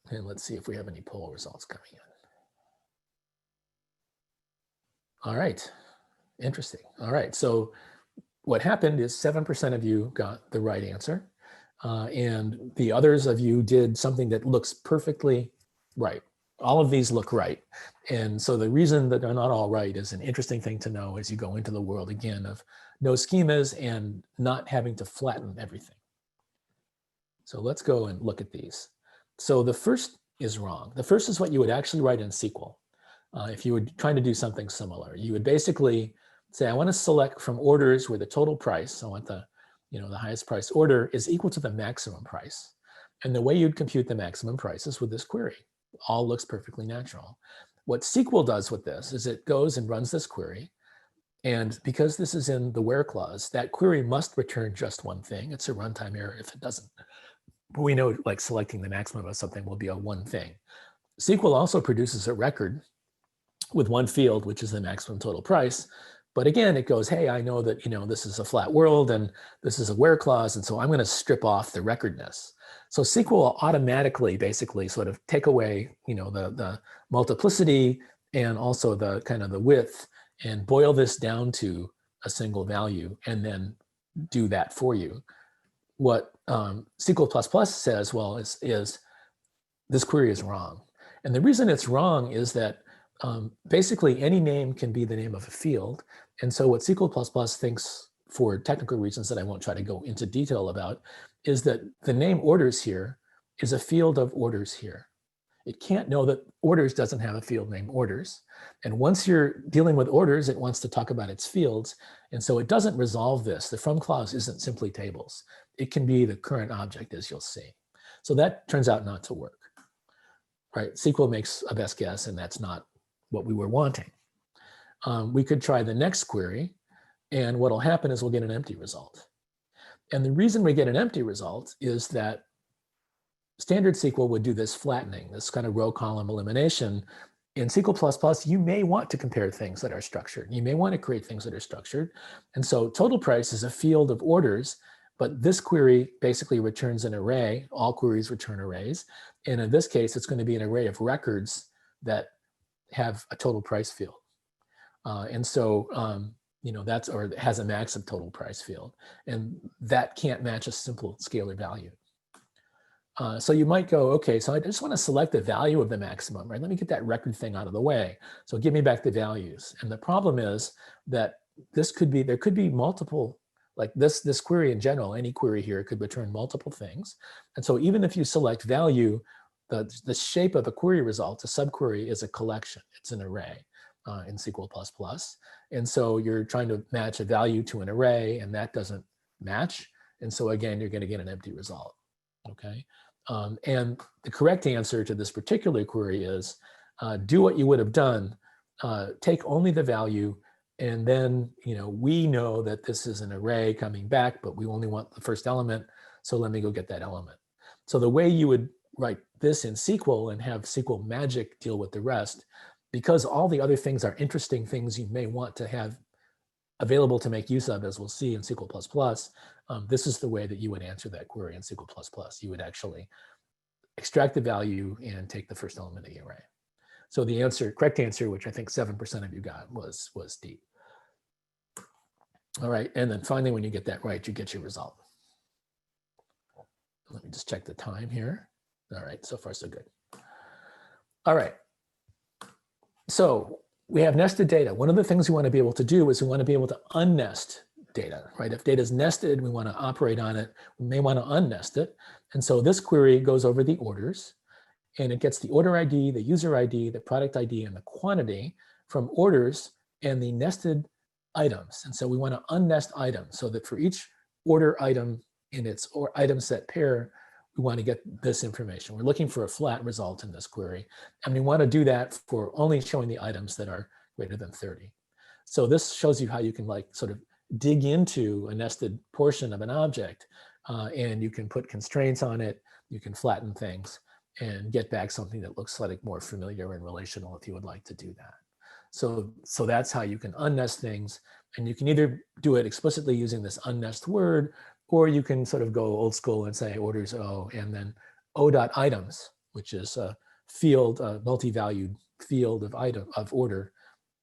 And let's see if we have any poll results coming in. All right, interesting. All right, so what happened is 7% of you got the right answer. And the others of you did something that looks perfectly right. All of these look right. And so the reason that they're not all right is an interesting thing to know as you go into the world again of no schemas and not having to flatten everything. So let's go and look at these. So the first is wrong. The first is what you would actually write in SQL. If you were trying to do something similar, you would basically say, I want to select from orders where the total price, I want the highest price order is equal to the maximum price. And the way you'd compute the maximum price is with this query. All looks perfectly natural. What SQL does with this is it goes and runs this query. And because this is in the where clause, that query must return just one thing. It's a runtime error if it doesn't. But we know like selecting the maximum of something will be a one thing. SQL also produces a record with one field, which is the maximum total price. But again, it goes, hey, I know that this is a flat world and this is a where clause, and so I'm going to strip off the recordness. So SQL will automatically basically sort of take away the multiplicity and also the kind of the width and boil this down to a single value and then do that for you. What SQL++ says, well, is this query is wrong. And the reason it's wrong is that basically any name can be the name of a field. And so what SQL++ thinks, for technical reasons that I won't try to go into detail about, is that the name orders here is a field of orders here. It can't know that orders doesn't have a field named orders. And once you're dealing with orders, it wants to talk about its fields. And so it doesn't resolve this. The from clause isn't simply tables. It can be the current object, as you'll see. So that turns out not to work, right? SQL makes a best guess, and that's not what we were wanting. We could try the next query, and what'll happen is we'll get an empty result. And the reason we get an empty result is that standard SQL would do this flattening, this kind of row column elimination. In SQL++, you may want to compare things that are structured. You may want to create things that are structured. And so total price is a field of orders, but this query basically returns an array. All queries return arrays. And in this case, it's going to be an array of records that have a total price field. And so, that's, or it has a max of total price field. And that can't match a simple scalar value. So you might go, okay, so I just want to select the value of the maximum, right? Let me get that record thing out of the way. So give me back the values. And the problem is that there could be multiple, like this query in general, any query here could return multiple things. And so even if you select value, the shape of a query result, a subquery, is a collection. It's an array in SQL++. And so you're trying to match a value to an array, and that doesn't match. And so again, you're going to get an empty result. Okay. And the correct answer to this particular query is do what you would have done. Take only the value, and then we know that this is an array coming back, but we only want the first element. So let me go get that element. So the way you would write this in SQL and have SQL magic deal with the rest, because all the other things are interesting things you may want to have available to make use of, as we'll see in SQL++, this is the way that you would answer that query in SQL++. You would actually extract the value and take the first element of the array. So the correct answer, which I think 7% of you got, was D. All right, and then finally, when you get that right, you get your result. Let me just check the time here. All right, so far so good. All right, so we have nested data. One of the things we want to be able to do is we want to be able to unnest data, right? If data is nested, we want to operate on it. We may want to unnest it. And so this query goes over the orders, and it gets the order ID, the user ID, the product ID, and the quantity from orders and the nested items. And so we want to unnest items so that for each order item in its or item set pair, we want to get this information. We're looking for a flat result in this query, and we want to do that for only showing the items that are greater than 30. So this shows you how you can like sort of dig into a nested portion of an object, and you can put constraints on it, you can flatten things, and get back something that looks like more familiar and relational if you would like to do that. So that's how you can unnest things, and you can either do it explicitly using this unnest word, or you can sort of go old school and say orders O, and then O.items, which is a field, a multi-valued field of order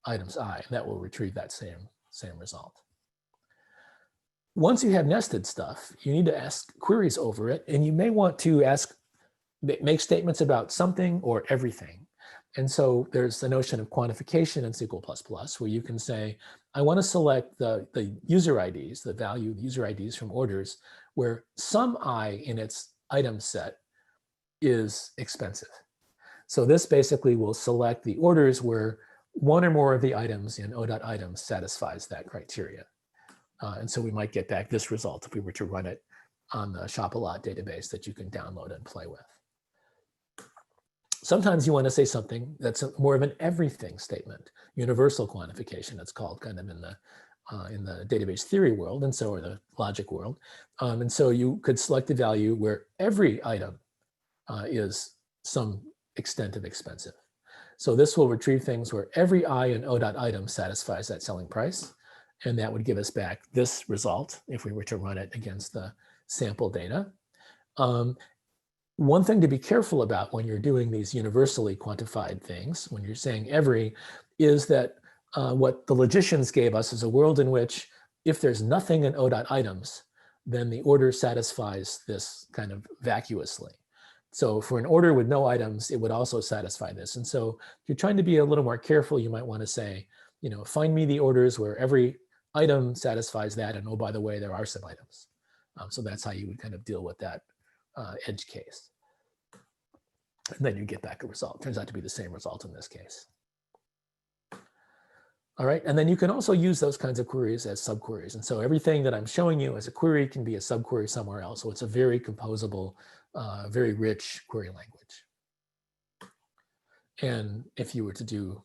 items I, and that will retrieve that same result. Once you have nested stuff, you need to ask queries over it, and you may want to make statements about something or everything. And so there's the notion of quantification in SQL++, where you can say, I want to select the user IDs, the value user IDs from orders, where some I in its item set is expensive. So this basically will select the orders where one or more of the items in O.items satisfies that criteria. And so we might get back this result if we were to run it on the ShopAlot database that you can download and play with. Sometimes you want to say something that's more of an everything statement, universal quantification, it's called kind of in the database theory world, and so or the logic world. And so you could select a value where every item is some extent of expensive. So this will retrieve things where every I in O.item satisfies that selling price, and that would give us back this result if we were to run it against the sample data. One thing to be careful about when you're doing these universally quantified things, when you're saying every, is that what the logicians gave us is a world in which if there's nothing in O.items, then the order satisfies this kind of vacuously. So for an order with no items, it would also satisfy this. And so if you're trying to be a little more careful, you might want to say, you know, find me the orders where every item satisfies that, and oh, by the way, there are some items. So that's how you would kind of deal with that edge case. And then you get back a result. Turns out to be the same result in this case. All right, and then you can also use those kinds of queries as subqueries. And so everything that I'm showing you as a query can be a subquery somewhere else. So it's a very composable, very rich query language. And if you were to do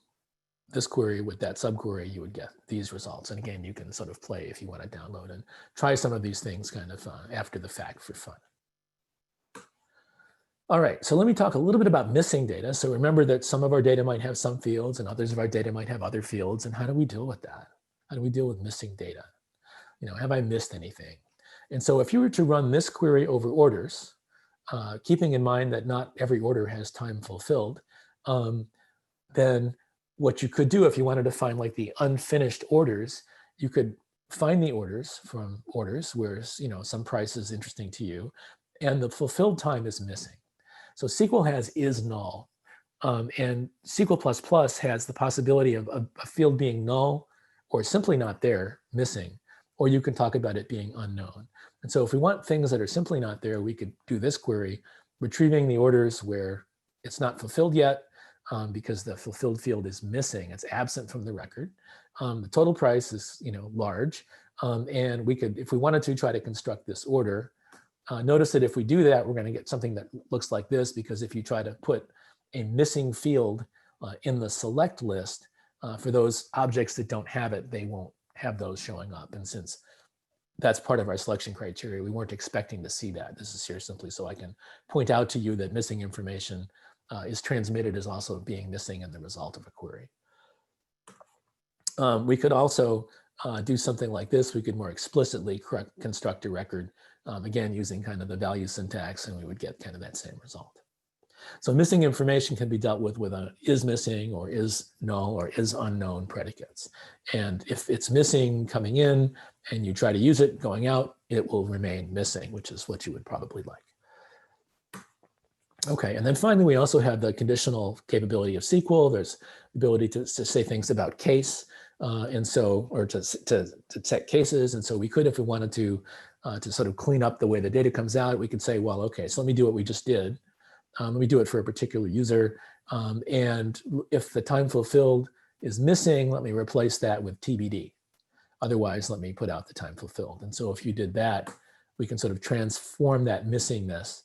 this query with that subquery, you would get these results. And again, you can sort of play if you want to download and try some of these things kind of after the fact for fun. All right, so let me talk a little bit about missing data. So remember that some of our data might have some fields and others of our data might have other fields. And how do we deal with that? How do we deal with missing data? You know, have I missed anything? And so if you were to run this query over orders, keeping in mind that not every order has time fulfilled, then what you could do if you wanted to find like the unfinished orders, you could find the orders from orders where, you know, some price is interesting to you and the fulfilled time is missing. So SQL has is null, and SQL++ has the possibility of a field being null or simply not there, missing, or you can talk about it being unknown. And so if we want things that are simply not there, we could do this query, retrieving the orders where it's not fulfilled yet because the fulfilled field is missing, it's absent from the record. The total price is, you know, large, and we could, if we wanted to, try to construct this order. Notice that if we do that, we're going to get something that looks like this, because if you try to put a missing field in the select list, for those objects that don't have it, they won't have those showing up. And since that's part of our selection criteria, we weren't expecting to see that. This is here simply so I can point out to you that missing information is transmitted as also being missing in the result of a query. We could also do something like this. We could more explicitly construct a record, again, using kind of the value syntax, and we would get kind of that same result. So missing information can be dealt with a is missing or is null or is unknown predicates. And if it's missing coming in and you try to use it going out, it will remain missing, which is what you would probably like. Okay, and then finally, we also have the conditional capability of SQL. There's the ability to say things about case. and so, or to set cases. And so we could, if we wanted to sort of clean up the way the data comes out, we could say, well, okay, so let me do what we just did. Let me do it for a particular user. And if the time fulfilled is missing, let me replace that with TBD. Otherwise, let me put out the time fulfilled. And so if you did that, we can sort of transform that missingness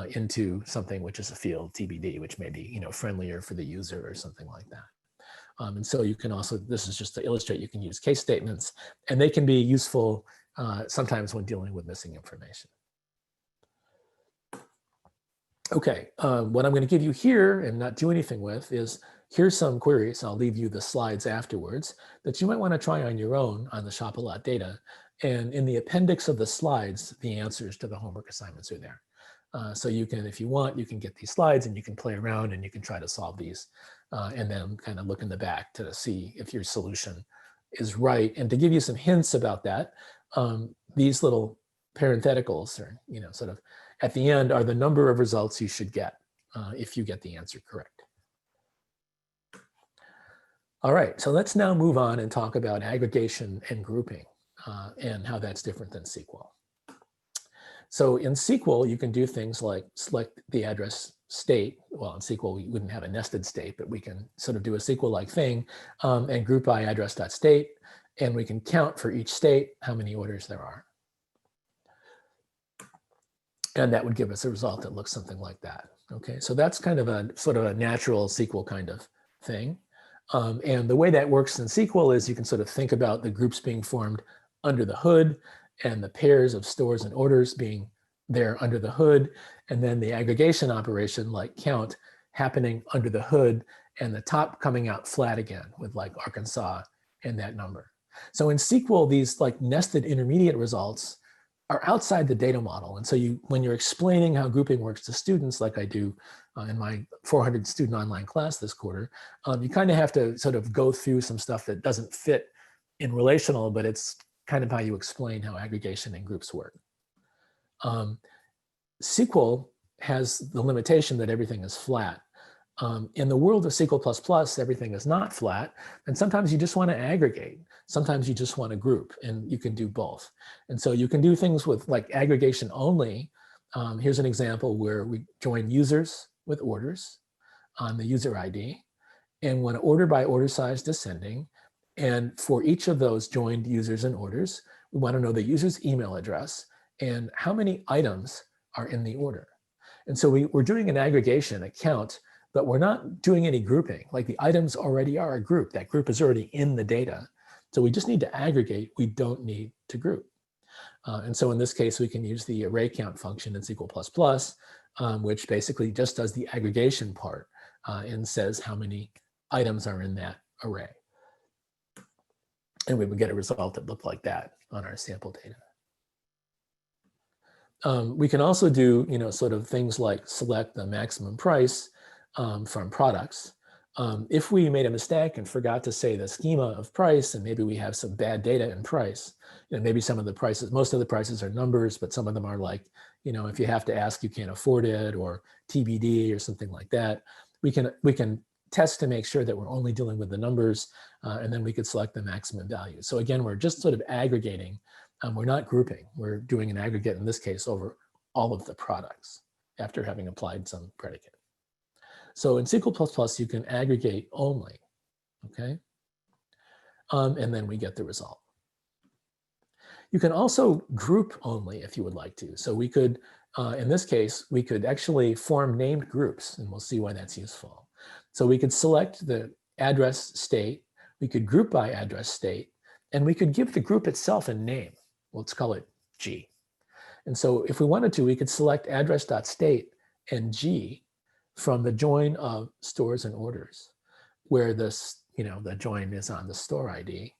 into something which is a field TBD, which may be friendlier for the user or something like that. And so you can also, this is just to illustrate, you can use case statements, and they can be useful sometimes when dealing with missing information. Okay, what I'm going to give you here and not do anything with is, here's some queries. I'll leave you the slides afterwards that you might want to try on your own on the ShopAlot data. And in the appendix of the slides, the answers to the homework assignments are there. So you can, if you want, you can get these slides and you can play around and you can try to solve these and then kind of look in the back to see if your solution is right. And to give you some hints about that, these little parentheticals are, sort of at the end are the number of results you should get if you get the answer correct. All right, so let's now move on and talk about aggregation and grouping and how that's different than SQL. So in SQL, you can do things like select the address state. Well, in SQL, we wouldn't have a nested state, but we can sort of do a SQL-like thing and group by address.state, and we can count for each state how many orders there are. And that would give us a result that looks something like that. Okay, so that's kind of a sort of a natural SQL kind of thing. And the way that works in SQL is you can sort of think about the groups being formed under the hood and the pairs of stores and orders being there under the hood, and then the aggregation operation like count happening under the hood and the top coming out flat again with like Arkansas and that number. So in SQL, these like nested intermediate results are outside the data model. And so when you're explaining how grouping works to students, like I do in my 400 student online class this quarter, you kind of have to sort of go through some stuff that doesn't fit in relational, but it's kind of how you explain how aggregation and groups work. SQL has the limitation that everything is flat. In the world of SQL++, everything is not flat, and sometimes you just want to aggregate. Sometimes you just want to group, and you can do both. And so you can do things with like aggregation only. Here's an example where we join users with orders on the user ID, and want to order by order size descending. And for each of those joined users and orders, we want to know the user's email address and how many items are in the order. And so we're doing an aggregation, a count, but we're not doing any grouping. Like the items already are a group. That group is already in the data. So we just need to aggregate. We don't need to group. And so in this case, we can use the array count function in SQL++, which basically just does the aggregation part and says how many items are in that array. And we would get a result that looked like that on our sample data. We can also do, sort of things like select the maximum price from products. If we made a mistake and forgot to say the schema of price, and maybe we have some bad data in price, maybe some of the prices, most of the prices are numbers, but some of them are like, if you have to ask, you can't afford it, or TBD or something like that, we can test to make sure that we're only dealing with the numbers, and then we could select the maximum value. So again, we're just sort of aggregating. We're not grouping. We're doing an aggregate, in this case, over all of the products after having applied some predicate. So in SQL++, you can aggregate only, okay? And then we get the result. You can also group only if you would like to. So we could, in this case, we could actually form named groups, and we'll see why that's useful. So we could select the address state, we could group by address state, and we could give the group itself a name. Let's call it G. And so if we wanted to, we could select address.state and G from the join of stores and orders, where this, the join is on the store ID,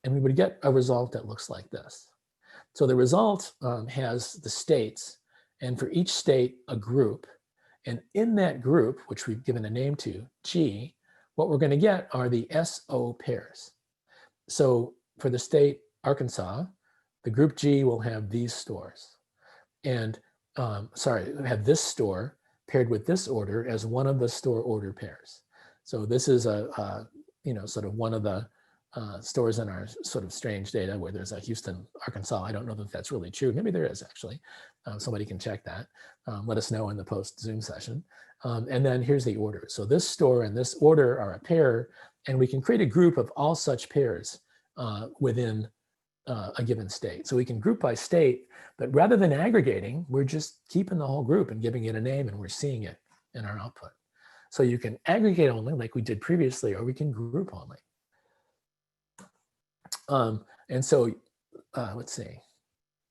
and we would get a result that looks like this. So the result has the states, and for each state, a group. And in that group, which we've given a name to, G, what we're going to get are the SO pairs. So for the state Arkansas, the group G will have these stores. And, have this store paired with this order as one of the store order pairs. So this is sort of one of the stores in our sort of strange data where there's a Houston, Arkansas. I don't know that that's really true. Maybe there is actually. Somebody can check that. Let us know in the post Zoom session. And then here's the order. So this store and this order are a pair, and we can create a group of all such pairs within a given state. So we can group by state, but rather than aggregating, we're just keeping the whole group and giving it a name, and we're seeing it in our output. So you can aggregate only like we did previously, or we can group only. And so let's see.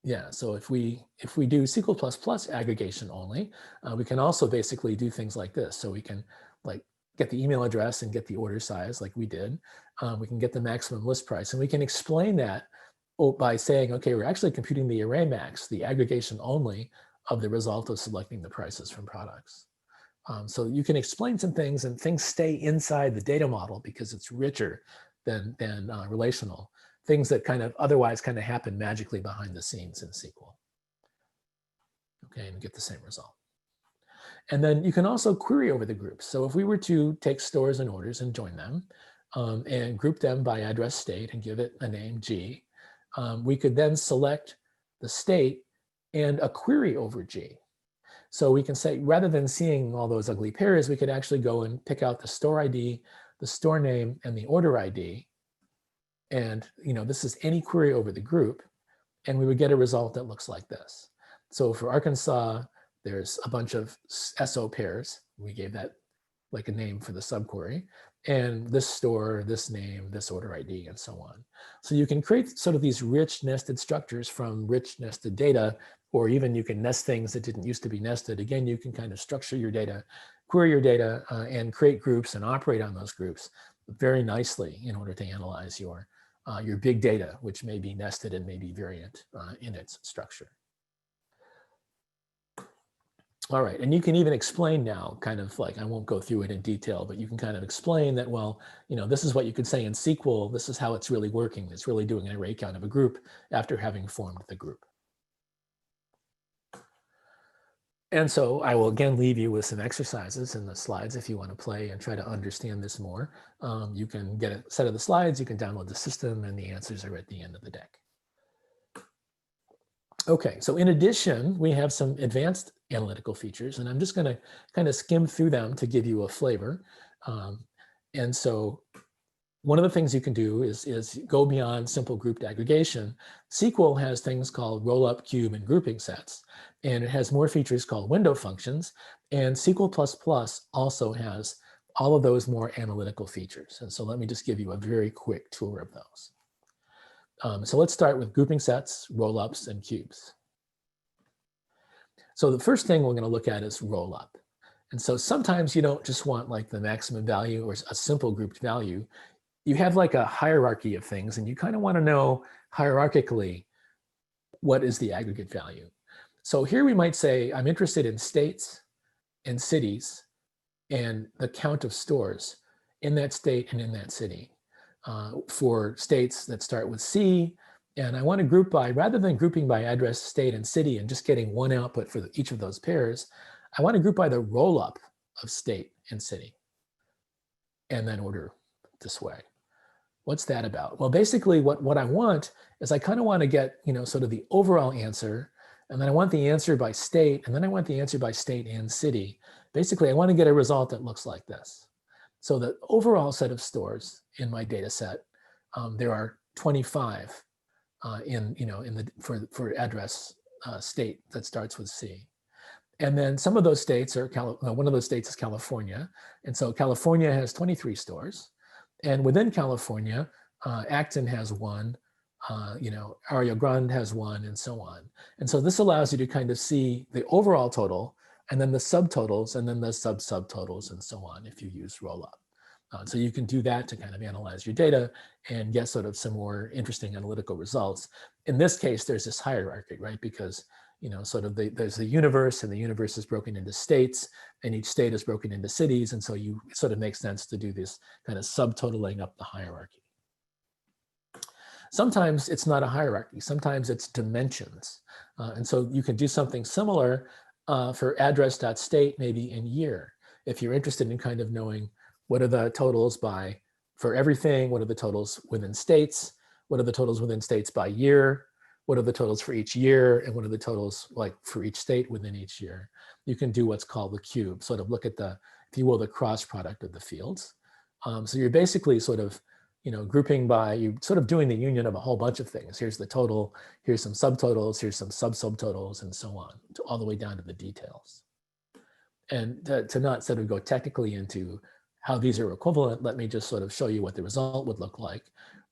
Yeah, so if we do SQL++ aggregation only, we can also basically do things like this. So we can like get the email address and get the order size like we did. We can get the maximum list price, and we can explain that by saying, okay, we're actually computing the array max, the aggregation only of the result of selecting the prices from products. So you can explain some things, and things stay inside the data model because it's richer than relational. Things that kind of otherwise kind of happen magically behind the scenes in SQL. Okay, and get the same result. And then you can also query over the groups. So if we were to take stores and orders and join them and group them by address state and give it a name G, we could then select the state and a query over G. So we can say, rather than seeing all those ugly pairs, we could actually go and pick out the store ID, the store name, and the order ID. And this is any query over the group, and we would get a result that looks like this. So for Arkansas, there's a bunch of SO pairs. We gave that like a name for the subquery, and this store, this name, this order ID, and so on. So you can create sort of these rich nested structures from rich nested data, or even you can nest things that didn't used to be nested. Again, you can kind of structure your data, query your data, and create groups and operate on those groups very nicely in order to analyze your big data, which may be nested and may be variant in its structure. All right, and you can even explain now, kind of like, I won't go through it in detail, but you can kind of explain that, well, this is what you could say in SQL, this is how it's really working. It's really doing an array count of a group after having formed the group. And so I will again leave you with some exercises in the slides if you want to play and try to understand this more. You can get a set of the slides, you can download the system, and the answers are at the end of the deck. Okay, so in addition, we have some advanced analytical features, and I'm just going to kind of skim through them to give you a flavor. And so one of the things you can do is go beyond simple grouped aggregation. SQL has things called rollup, cube, and grouping sets, and it has more features called window functions, and SQL++ also has all of those more analytical features. And so let me just give you a very quick tour of those. So let's start with grouping sets, rollups, and cubes. So the first thing we're going to look at is rollup. And so sometimes you don't just want like the maximum value or a simple grouped value. You have like a hierarchy of things, and you kind of want to know hierarchically what is the aggregate value. So here we might say, I'm interested in states and cities and the count of stores in that state and in that city. For states that start with C, and I want to group by, rather than grouping by address, state, and city and just getting one output for each of those pairs, I want to group by the roll-up of state and city and then order this way. What's that about? Well, basically what I want is I kind of want to get, sort of the overall answer, and then I want the answer by state, and then I want the answer by state and city. Basically, I want to get a result that looks like this. So the overall set of stores in my data set, there are 25 for address state that starts with C. And then some of those states are, one of those states is California. And so California has 23 stores. And within California, Acton has one, Arroyo Grande has one, and so on. And so this allows you to kind of see the overall total, and then the subtotals, and then the subtotals, and so on if you use rollup. So you can do that to kind of analyze your data and get sort of some more interesting analytical results. In this case, there's this hierarchy, right? Because there's the universe, and the universe is broken into states, and each state is broken into cities, and so it sort of makes sense to do this kind of subtotaling up the hierarchy. Sometimes it's not a hierarchy. Sometimes it's dimensions. And so you can do something similar for address.state, maybe in year. If you're interested in kind of knowing what are the totals by for everything, what are the totals within states? What are the totals within states by year? What are the totals for each year? And what are the totals like for each state within each year? You can do what's called the cube, sort of look at the, if you will, the cross product of the fields. So you're basically sort of, grouping by, you sort of doing the union of a whole bunch of things. Here's the total, here's some subtotals, here's some sub-subtotals, and so on, all the way down to the details. And to not sort of go technically into how these are equivalent, let me just sort of show you what the result would look like.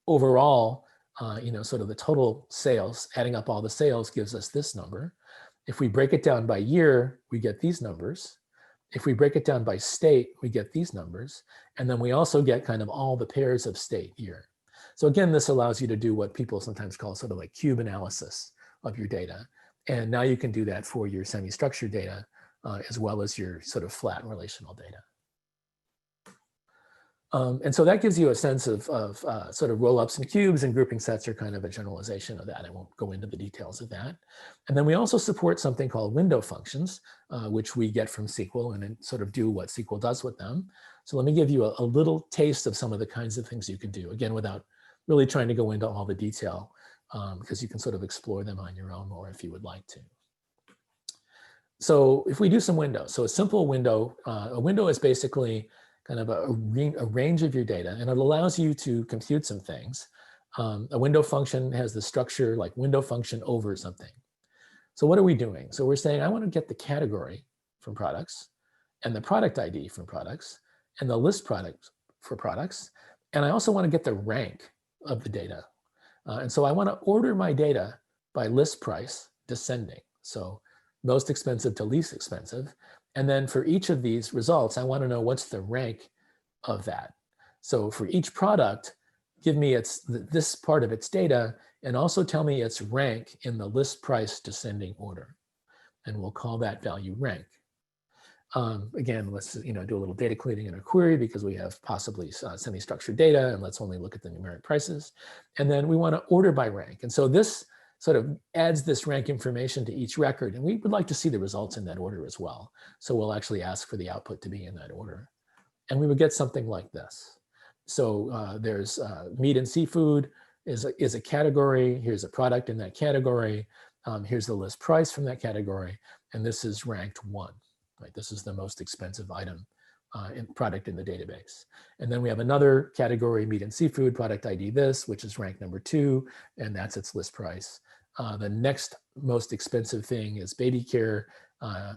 Overall, sort of the total sales, adding up all the sales gives us this number. If we break it down by year, we get these numbers. If we break it down by state, we get these numbers. And then we also get kind of all the pairs of state year. So again, this allows you to do what people sometimes call sort of like cube analysis of your data. And now you can do that for your semi-structured data as well as your sort of flat relational data. And so that gives you a sense of sort of roll-ups and cubes, and grouping sets are kind of a generalization of that. I won't go into the details of that. And then we also support something called window functions, which we get from SQL and then sort of do what SQL does with them. So let me give you a little taste of some of the kinds of things you can do, again, without really trying to go into all the detail, because you can sort of explore them on your own more if you would like to. So if we do some windows, so a simple window, a window is basically kind of a range of your data, and it allows you to compute some things. A window function has the structure like window function over something. So what are we doing? So we're saying, I want to get the category from products, and the product ID from products, and the list product for products, and I also want to get the rank of the data. And so I want to order my data by list price descending. So most expensive to least expensive. And then for each of these results, I want to know what's the rank of that. So for each product, give me this part of its data, and also tell me its rank in the list price descending order. And we'll call that value rank. Again, let's do a little data cleaning in a query because we have possibly semi-structured data, and let's only look at the numeric prices. And then we want to order by rank. And so this sort of adds this rank information to each record, and we would like to see the results in that order as well. So we'll actually ask for the output to be in that order. And we would get something like this. So there's meat and seafood is a category. Here's a product in that category. Here's the list price from that category. And this is ranked 1. Right? This is the most expensive item product in the database. And then we have another category, meat and seafood, product ID this, which is rank number 2, and that's its list price. The next most expensive thing is baby care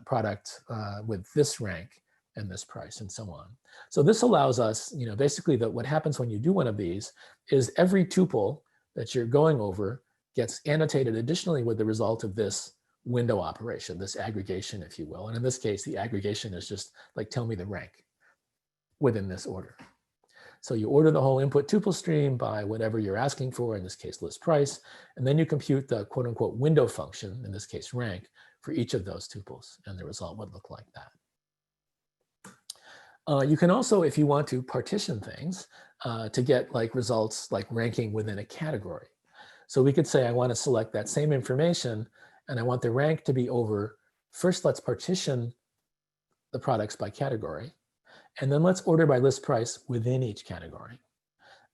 product with this rank and this price, and so on. So this allows us, basically what happens when you do one of these is every tuple that you're going over gets annotated additionally with the result of this window operation, this aggregation, if you will. And in this case, the aggregation is just like, tell me the rank within this order. So you order the whole input tuple stream by whatever you're asking for, in this case, list price, and then you compute the quote unquote window function, in this case, rank, for each of those tuples, and the result would look like that. You can also, if you want to, partition things to get like results like ranking within a category. So we could say, I want to select that same information, and I want the rank to be over. First, let's partition the products by category, and then let's order by list price within each category.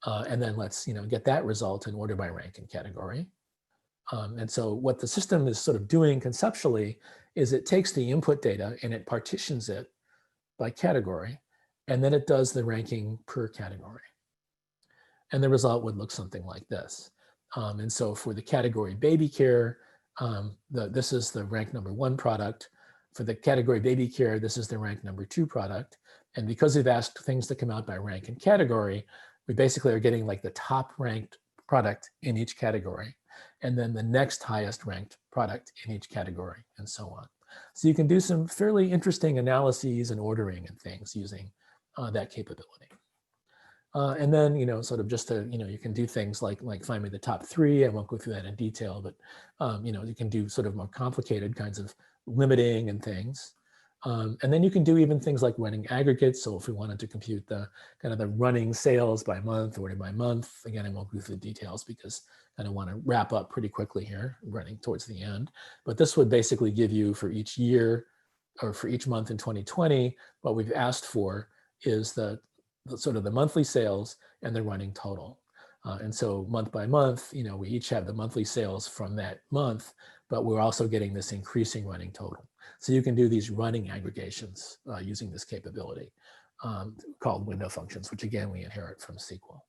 And then let's get that result in order by rank and category. And so what the system is sort of doing conceptually is it takes the input data and it partitions it by category, and then it does the ranking per category. And the result would look something like this. And so for the category baby care, this is the rank number 1 product. For the category baby care, this is the rank number 2 product. And because we've asked things to come out by rank and category, we basically are getting like the top ranked product in each category, and then the next highest ranked product in each category, and so on. So you can do some fairly interesting analyses and ordering and things using that capability. And then, sort of just to, you can do things like find me the top 3. I won't go through that in detail, but, you can do sort of more complicated kinds of limiting and things. And then you can do even things like running aggregates. So if we wanted to compute the kind of the running sales by month, order by month, again, I won't go through the details because I don't want to wrap up pretty quickly here, running towards the end. But this would basically give you for each year or for each month in 2020, what we've asked for is the sort of the monthly sales and the running total. And so month by month, we each have the monthly sales from that month, but we're also getting this increasing running total. So you can do these running aggregations using this capability called window functions, which again, we inherit from SQL.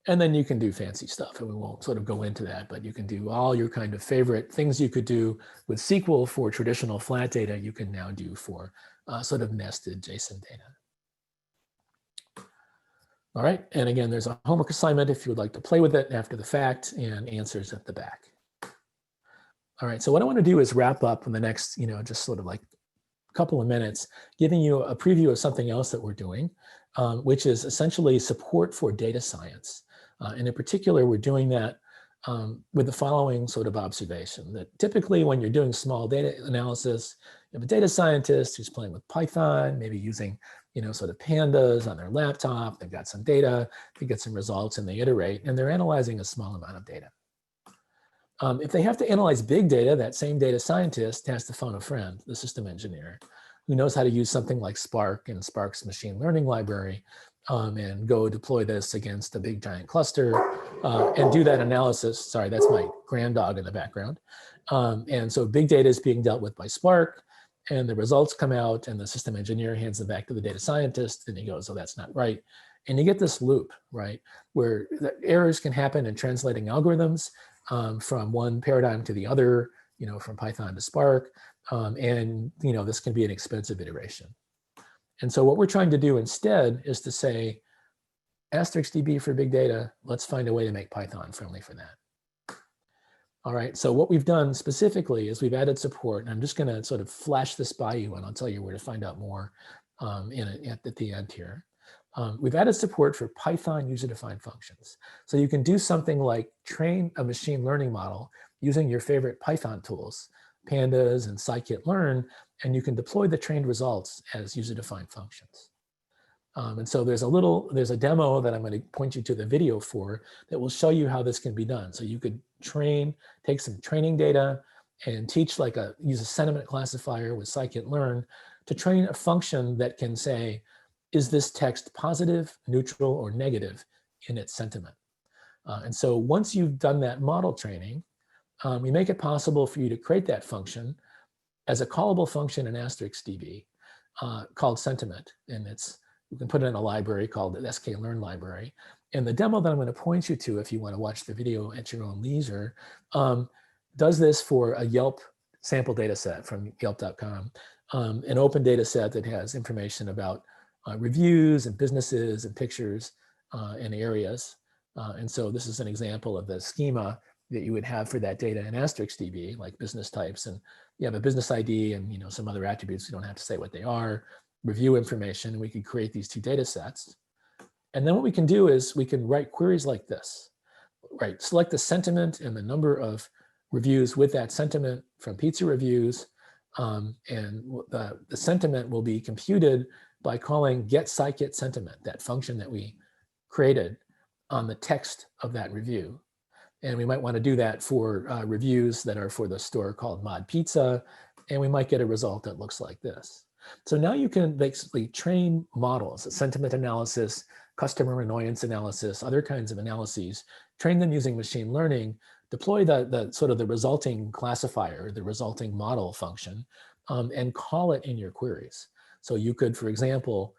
And then you can do fancy stuff, and we won't sort of go into that, but you can do all your kind of favorite things you could do with SQL for traditional flat data, you can now do for sort of nested JSON data. All right, and again, there's a homework assignment if you would like to play with it after the fact, and answers at the back. All right, so what I want to do is wrap up in the next, just sort of like a couple of minutes, giving you a preview of something else that we're doing, which is essentially support for data science. And in particular, we're doing that with the following sort of observation, that typically when you're doing small data analysis, you have a data scientist who's playing with Python, maybe using sort of pandas on their laptop. They've got some data, they get some results, and they iterate, and they're analyzing a small amount of data. If they have to analyze big data, that same data scientist has to phone a friend, the system engineer, who knows how to use something like Spark and Spark's machine learning library, and go deploy this against a big giant cluster and do that analysis. Sorry, that's my grand dog in the background. And so big data is being dealt with by Spark, and the results come out, and the system engineer hands them back to the data scientist, and he goes, oh, that's not right. And you get this loop, right, where the errors can happen in translating algorithms from one paradigm to the other, from Python to Spark. And this can be an expensive iteration. And so what we're trying to do instead is to say, AsterixDB for big data, let's find a way to make Python friendly for that. All right, so what we've done specifically is we've added support, and I'm just going to sort of flash this by you, and I'll tell you where to find out more at the end here. We've added support for Python user-defined functions. So you can do something like train a machine learning model using your favorite Python tools, pandas and scikit-learn, and you can deploy the trained results as user-defined functions. And so there's a demo that I'm going to point you to the video for that will show you how this can be done. So you could take some training data and use a sentiment classifier with scikit-learn to train a function that can say, is this text positive, neutral, or negative in its sentiment? And so once you've done that model training, we make it possible for you to create that function as a callable function in AsterixDB called sentiment. And you can put it in a library called the sklearn library. And the demo that I'm going to point you to, if you want to watch the video at your own leisure, does this for a Yelp sample data set from yelp.com, an open data set that has information about reviews and businesses and pictures and areas. And so this is an example of the schema that you would have for that data in AsterixDB, like business types, and you have a business ID and some other attributes. You don't have to say what they are. Review information, and we can create these two data sets. And then what we can do is we can write queries like this, right? Select the sentiment and the number of reviews with that sentiment from pizza reviews, and the sentiment will be computed by calling getScikit-sentiment, that function that we created on the text of that review. And we might want to do that for reviews that are for the store called Mod Pizza, and we might get a result that looks like this. So now you can basically train models, sentiment analysis, customer annoyance analysis, other kinds of analyses, train them using machine learning, deploy the sort of the resulting classifier, the resulting model function, and call it in your queries. So you could, for example,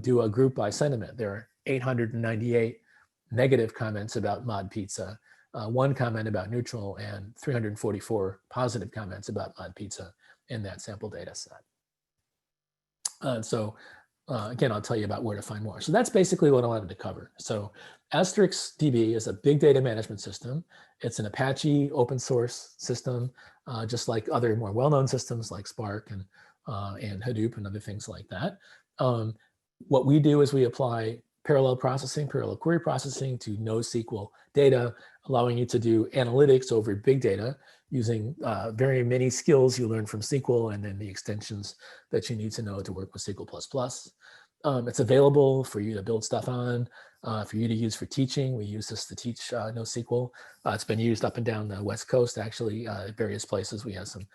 do a group by sentiment. There are 898 negative comments about Mod Pizza, 1 comment about neutral, and 344 positive comments about Mod Pizza in that sample data set. So again, I'll tell you about where to find more. So that's basically what I wanted to cover. So AsterixDB is a big data management system. It's an Apache open source system, just like other more well-known systems like Spark and Hadoop and other things like that. What we do is we apply parallel query processing to NoSQL data, allowing you to do analytics over big data using very many skills you learn from SQL and then the extensions that you need to know to work with SQL++. It's available for you to build stuff on, for you to use for teaching. We use this to teach NoSQL. It's been used up and down the West Coast, actually, at various places. We have some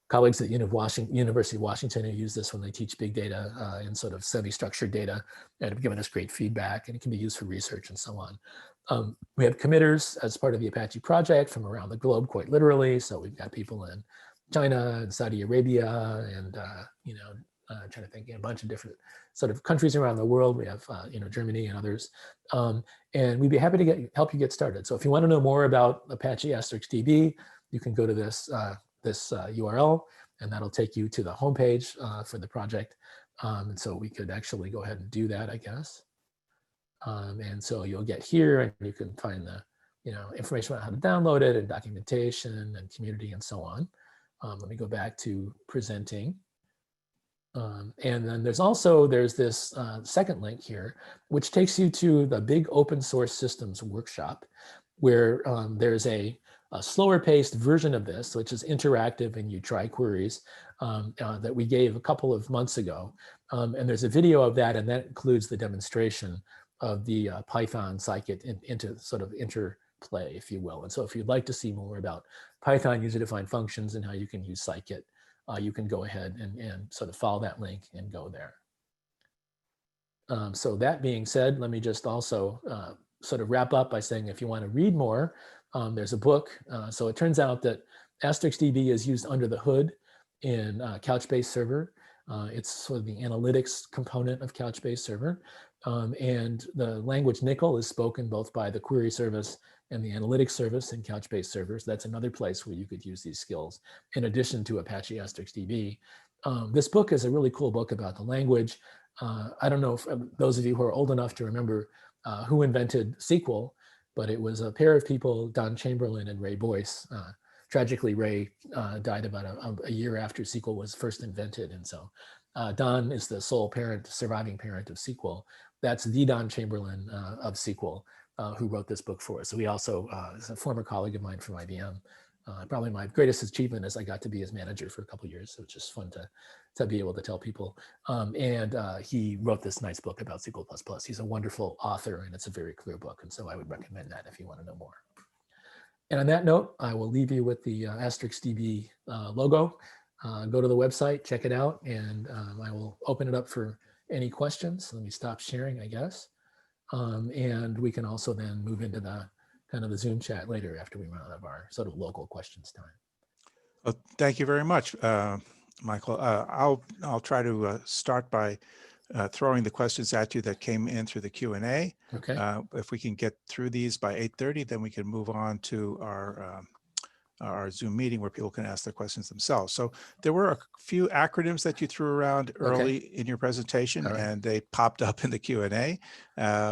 colleagues at University of Washington who use this when they teach big data in sort of semi-structured data and have given us great feedback, and it can be used for research and so on. We have committers as part of the Apache project from around the globe, quite literally. So we've got people in China and Saudi Arabia and, trying to think, a bunch of different sort of countries around the world. We have, Germany and others. And we'd be happy to help you get started. So if you want to know more about Apache AsterixDB, you can go to this URL, and that'll take you to the homepage for the project. And so we could actually go ahead and do that, I guess. And so you'll get here, and you can find the information about how to download it, and documentation and community and so on. Let me go back to presenting. And then there's this second link here, which takes you to the big open source systems workshop, where there's a slower paced version of this, which is interactive, and you try queries that we gave a couple of months ago. And there's a video of that, and that includes the demonstration of the Python scikit into sort of interplay, if you will. And so if you'd like to see more about Python user-defined functions and how you can use scikit, you can go ahead and sort of follow that link and go there. So that being said, let me just also sort of wrap up by saying, if you want to read more, there's a book. So it turns out that AsterixDB is used under the hood in Couchbase Server. It's sort of the analytics component of Couchbase Server. And the language Nickel is spoken both by the query service and the analytics service in Couchbase servers. That's another place where you could use these skills in addition to Apache AsterixDB. This book is a really cool book about the language. I don't know if those of you who are old enough to remember who invented SQL, but it was a pair of people, Don Chamberlain and Ray Boyce. Tragically, Ray died about a year after SQL was first invented. And so Don is the sole surviving parent of SQL. That's the Don Chamberlain of SQL who wrote this book for us. So he also is a former colleague of mine from IBM. Probably my greatest achievement is I got to be his manager for a couple of years. So it's just fun to be able to tell people. And he wrote this nice book about SQL++. He's a wonderful author, and it's a very clear book. And so I would recommend that if you want to know more. And on that note, I will leave you with the AsterixDB logo. Go to the website, check it out, and I will open it up for any questions. Let me stop sharing, I guess. And we can also then move into the kind of the Zoom chat later after we run out of our sort of local questions time. Well, thank you very much, Michael. I'll try to start by throwing the questions at you that came in through the Q&A. Okay. If we can get through these by 8:30, then we can move on to our Zoom meeting where people can ask their questions themselves. So there were a few acronyms that you threw around early in your presentation, and they popped up in the Q&A.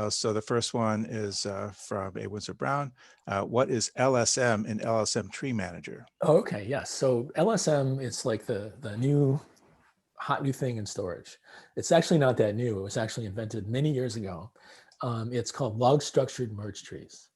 So the first one is from A. Windsor Brown. What is LSM in LSM Tree Manager? Oh, okay, yes. So LSM is like the hot new thing in storage. It's actually not that new. It was actually invented many years ago. It's called log structured merge trees.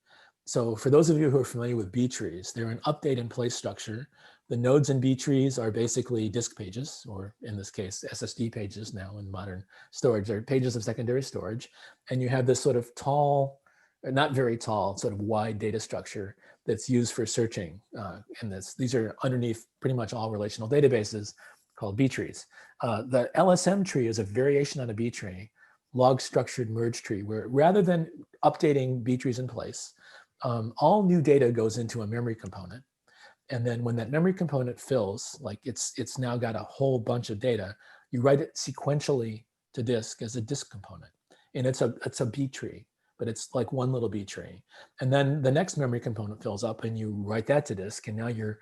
So for those of you who are familiar with B trees, they're an update in place structure. The nodes in B trees are basically disk pages, or in this case, SSD pages now in modern storage. They're pages of secondary storage. And you have this sort of tall, or not very tall, sort of wide data structure that's used for searching. And these are underneath pretty much all relational databases called B trees. The LSM tree is a variation on a B tree, log structured merge tree, where rather than updating B trees in place, all new data goes into a memory component. And then when that memory component fills, like it's now got a whole bunch of data, you write it sequentially to disk as a disk component. And it's a B tree, but it's like one little B tree. And then the next memory component fills up and you write that to disk. And now your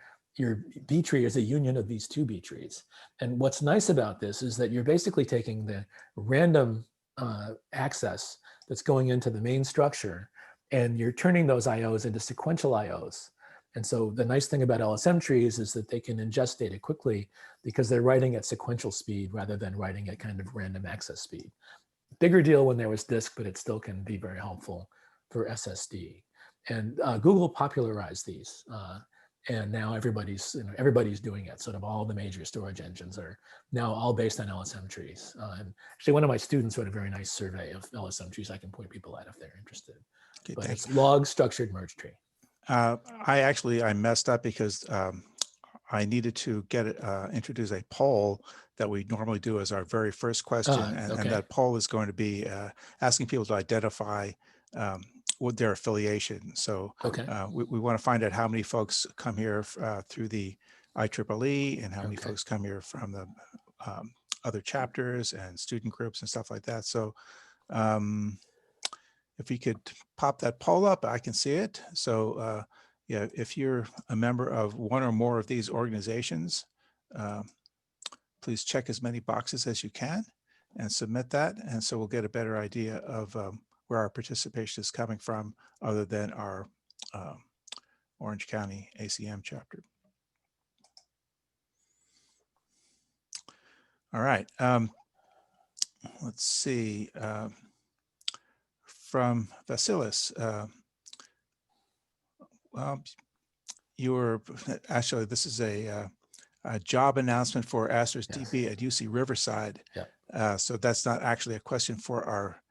B tree is a union of these two B trees. And what's nice about this is that you're basically taking the random access that's going into the main structure, and you're turning those IOs into sequential IOs. And so the nice thing about LSM trees is that they can ingest data quickly because they're writing at sequential speed rather than writing at kind of random access speed. Bigger deal when there was disk, but it still can be very helpful for SSD. And Google popularized these. And now everybody's doing it. Sort of all the major storage engines are now all based on LSM trees. And actually, one of my students wrote a very nice survey of LSM trees. I can point people out if they're interested. Okay, but it's log structured merge tree. I messed up because I needed to introduce a poll that we normally do as our very first question, and Okay. that poll is going to be asking people to identify with their affiliation. So Okay. we want to find out how many folks come here through the IEEE and how many Okay. folks come here from the other chapters and student groups and stuff like that. So if you could pop that poll up, I can see it. So yeah, if you're a member of one or more of these organizations, please check as many boxes as you can and submit that. And so we'll get a better idea of where our participation is coming from other than our Orange County ACM chapter. All right. Let's see. From Vasilis, well, actually, this is a job announcement for AsterixDB at UC Riverside. Yeah. So that's not actually a question for our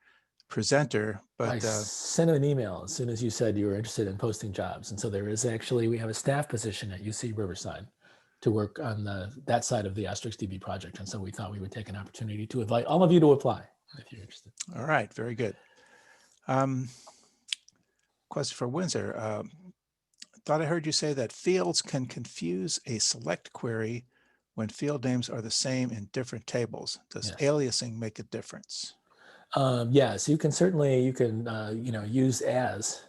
presenter, but I sent an email as soon as you said you were interested in posting jobs. And so we have a staff position at UC Riverside to work on that side of the AsterixDB project. And so we thought we would take an opportunity to invite all of you to apply if you're interested. All right, very good. Question for Windsor. Thought I heard you say that fields can confuse a select query when field names are the same in different tables. Does aliasing make a difference? Yes, you can use as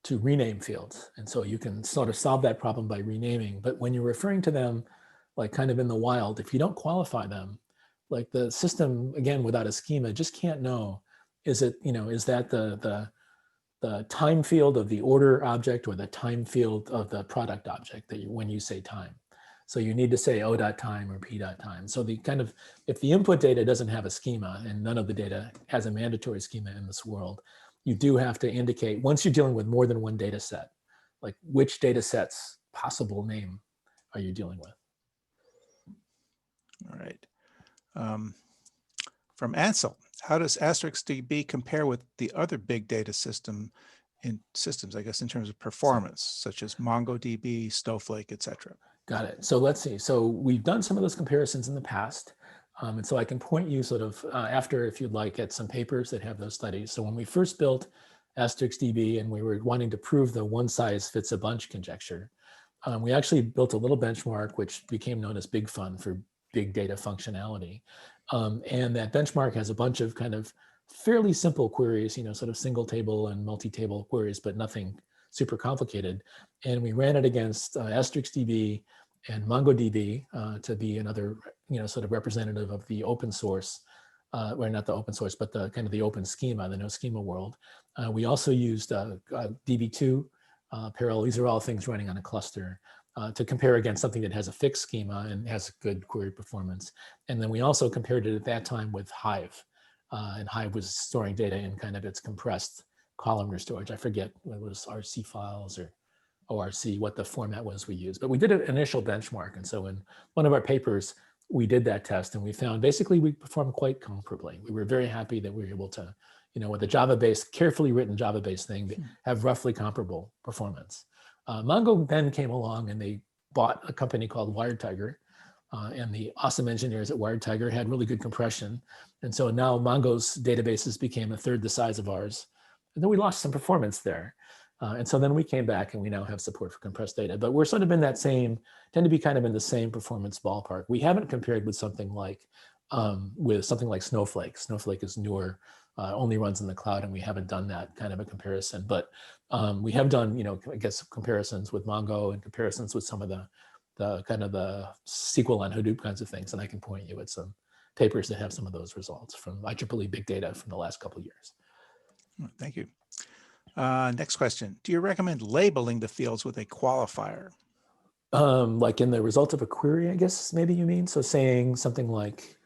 to rename fields. And so you can sort of solve that problem by renaming. But when you're referring to them, like kind of in the wild, if you don't qualify them, like the system, again, without a schema, just can't know, is that the time field of the order object or the time field of the product object when you say time. So you need to say O.time or P.time. So if the input data doesn't have a schema, and none of the data has a mandatory schema in this world, you do have to indicate, once you're dealing with more than one data set, like which data set's possible name are you dealing with? All right. From Ansel, how does AsterixDB compare with the other big data systems, I guess, in terms of performance, such as MongoDB, Snowflake, etc.? Got it. So let's see. So we've done some of those comparisons in the past. And so I can point you sort of after, if you'd like, at some papers that have those studies. So when we first built AsterixDB and we were wanting to prove the one size fits a bunch conjecture, we actually built a little benchmark, which became known as Big Fun for big data functionality. And that benchmark has a bunch of kind of fairly simple queries, sort of single table and multi-table queries, but nothing super complicated. And we ran it against AsterixDB and MongoDB to be another, sort of representative of the open source, or not the open source, but the kind of the open schema, the no schema world. We also used DB2, parallel. These are all things running on a cluster to compare against something that has a fixed schema and has good query performance. And then we also compared it at that time with Hive. And Hive was storing data in kind of its compressed columnar storage. I forget whether it was RC files or ORC, what the format was we used. But we did an initial benchmark. And so in one of our papers, we did that test and we found basically we performed quite comparably. We were very happy that we were able to, with a Java-based, carefully written Java-based thing, have roughly comparable performance. Mongo then came along and they bought a company called WiredTiger. And the awesome engineers at WiredTiger had really good compression. And so now Mongo's databases became a third the size of ours. And then we lost some performance there. And so then we came back and we now have support for compressed data. But we're sort of in that tend to be kind of in the same performance ballpark. We haven't compared with something like Snowflake. Snowflake is newer, only runs in the cloud, and we haven't done that kind of a comparison. But we have done, I guess, comparisons with Mongo and comparisons with some of the kind of the SQL on Hadoop kinds of things. And I can point you at some papers that have some of those results from IEEE Big Data from the last couple of years. Thank you. Next question. Do you recommend labeling the fields with a qualifier? Like in the result of a query, I guess, maybe you mean? So saying something like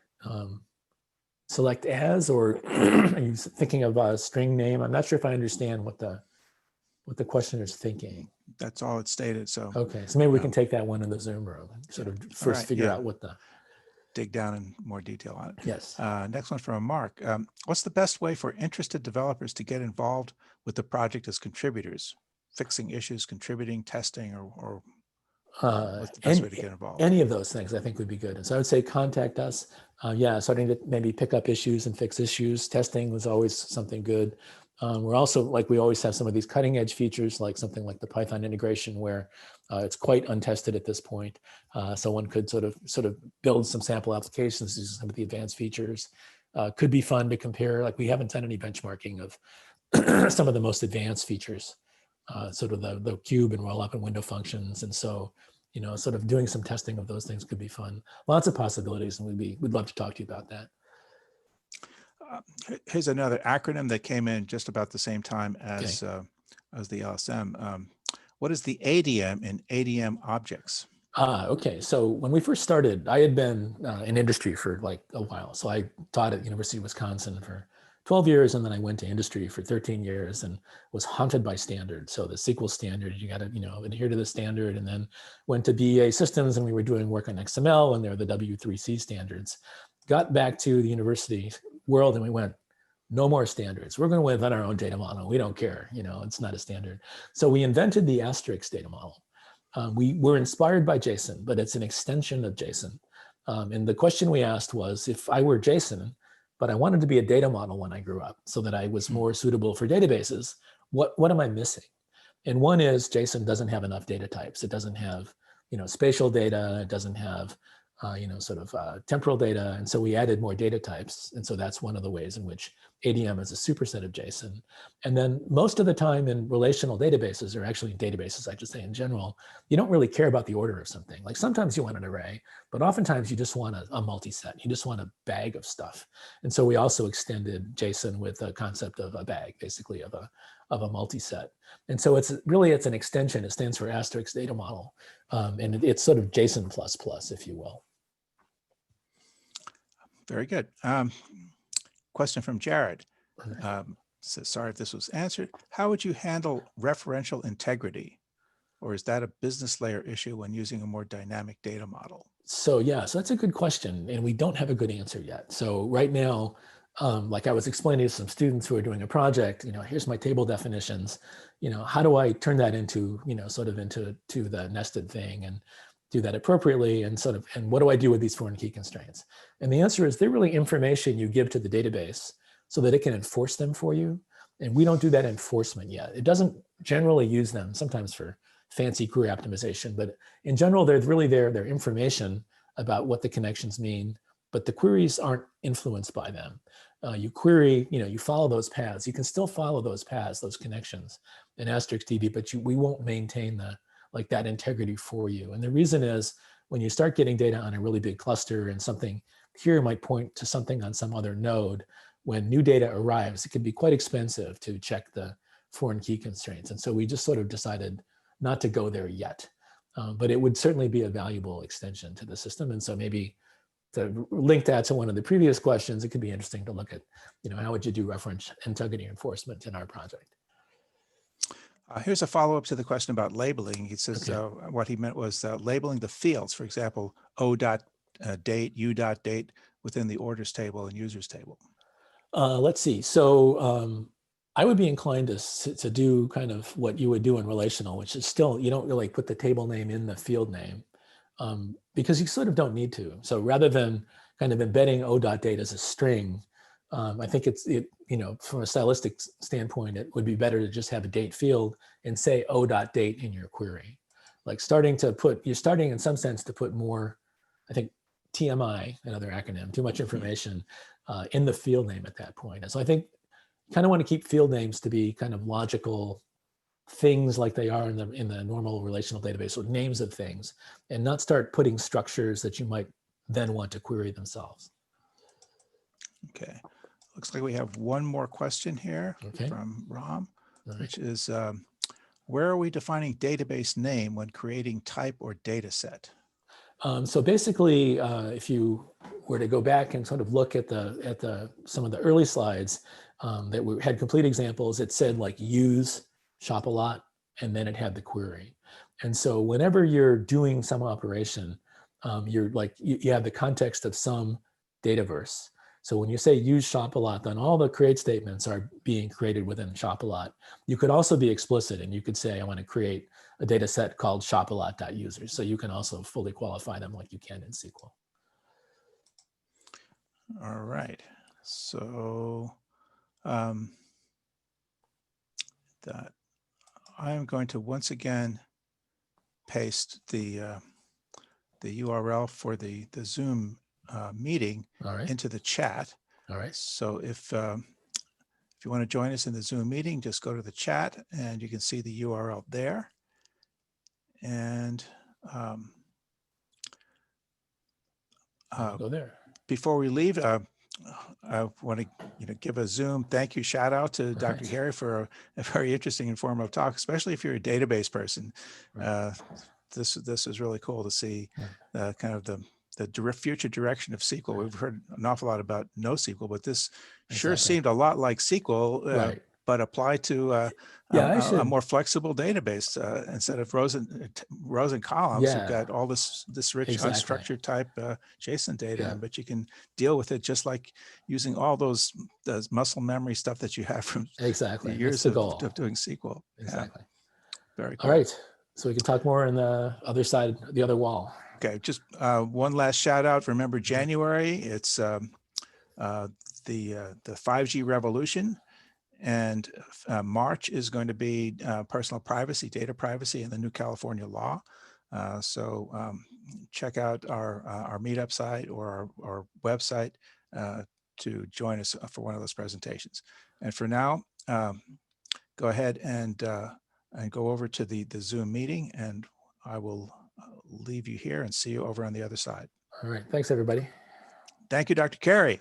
select as, or are you thinking of a string name? I'm not sure if I understand what the questioner is thinking. That's all it stated. So okay, so maybe we can take that one in the Zoom room and sort of first figure out what the dig down in more detail on it. Yes. Next one from Mark. What's the best way for interested developers to get involved with the project as contributors? Fixing issues, contributing, testing, or What's the best way to get involved? Any of those things I think would be good. And so I would say contact us. Yeah, starting to maybe pick up issues and fix issues. Testing was always something good. We're also, like, we always have some of these cutting edge features, like something like the Python integration, where it's quite untested at this point. So one could sort of build some sample applications using some of the advanced features. Could be fun to compare. Like, we haven't done any benchmarking of some of the most advanced features, sort of the cube and roll up and window functions. And so, sort of doing some testing of those things could be fun. Lots of possibilities, and we'd love to talk to you about that. Here's another acronym that came in just about the same time as the LSM. What is the ADM in ADM objects? Okay. So when we first started, I had been in industry for like a while. So I taught at University of Wisconsin for 12 years, and then I went to industry for 13 years and was haunted by standards. So the SQL standard, you got to, adhere to the standard, and then went to BA systems, and we were doing work on XML, and there are the W3C standards. Got back to the university world, and we went, no more standards. We're going to invent our own data model. We don't care, it's not a standard. So we invented the Asterix data model. We were inspired by JSON, but it's an extension of JSON. And the question we asked was, if I were JSON, but I wanted to be a data model when I grew up so that I was more suitable for databases, what am I missing? And one is JSON doesn't have enough data types. It doesn't have, spatial data. It doesn't have, temporal data. And so we added more data types. And so that's one of the ways in which ADM is a superset of JSON. And then most of the time in relational databases, or actually databases, I should say in general, you don't really care about the order of something. Like, sometimes you want an array, but oftentimes you just want a multi-set. You just want a bag of stuff. And so we also extended JSON with the concept of a bag, basically of a multi-set. And so it's an extension. It stands for Asterix data model. And it's sort of JSON++, if you will. Very good. Question from Jared. So sorry if this was answered. How would you handle referential integrity? Or is that a business layer issue when using a more dynamic data model? So yeah, so that's a good question. And we don't have a good answer yet. So right now, like I was explaining to some students who are doing a project, here's my table definitions, how do I turn that into, into the nested thing and do that appropriately, and and what do I do with these foreign key constraints? And the answer is, they're really information you give to the database so that it can enforce them for you. And we don't do that enforcement yet. It doesn't generally use them, sometimes for fancy query optimization, but in general, they're really they're information about what the connections mean, but the queries aren't influenced by them. You query, you follow those paths. You can still follow those paths, those connections in AsterixDB, but we won't maintain that integrity for you. And the reason is, when you start getting data on a really big cluster and something here might point to something on some other node, when new data arrives, it can be quite expensive to check the foreign key constraints. And so we just sort of decided not to go there yet. But it would certainly be a valuable extension to the system. And so maybe to link that to one of the previous questions, it could be interesting to look at, how would you do reference integrity enforcement in our project? Here's a follow-up to the question about labeling. He says what he meant was labeling the fields, for example, O.date, U.date within the orders table and users table. Let's see. So I would be inclined to do kind of what you would do in relational, which is still, you don't really put the table name in the field name because you sort of don't need to. So rather than kind of embedding O.date as a string, I think from a stylistic standpoint, it would be better to just have a date field and say O.date in your query. Like you're starting in some sense to put more, I think, TMI, another acronym, too much information in the field name at that point. And so I think you kind of want to keep field names to be kind of logical things like they are in the normal relational database, or names of things, and not start putting structures that you might then want to query themselves. Okay. Looks like we have one more question here from Ram, which is, where are we defining database name when creating type or data set? So basically, if you were to go back and sort of look at some of the early slides that had complete examples, it said like use ShopAlot, and then it had the query. And so whenever you're doing some operation, you have the context of some dataverse. So when you say use ShopAlot, then all the create statements are being created within ShopAlot. You could also be explicit, and you could say, I want to create a data set called ShopAlot.users. So you can also fully qualify them like you can in SQL. All right. So that I'm going to once again paste the URL for the Zoom meeting into the chat. All right. So if you want to join us in the Zoom meeting, just go to the chat and you can see the URL there. And go there. Before we leave, I want to give a Zoom thank you shout out to Dr. Carey for a very interesting, informative talk, especially if you're a database person. This is really cool to see kind of the future direction of SQL. We've heard an awful lot about NoSQL, but this sure seemed a lot like SQL, but applied to a more flexible database instead of rows and columns. You've got all this rich unstructured type JSON data, but you can deal with it just like using all those muscle memory stuff that you have from the years of doing SQL. Exactly. Very cool. All right. So we can talk more on the other side, the other wall. Okay, just one last shout out. Remember January, it's the 5G revolution, and March is going to be personal privacy, data privacy, and the new California law. So check out our meetup site or our website to join us for one of those presentations. And for now, go ahead and go over to the Zoom meeting, and I will leave you here and see you over on the other side. All right. Thanks, everybody. Thank you, Dr. Carey.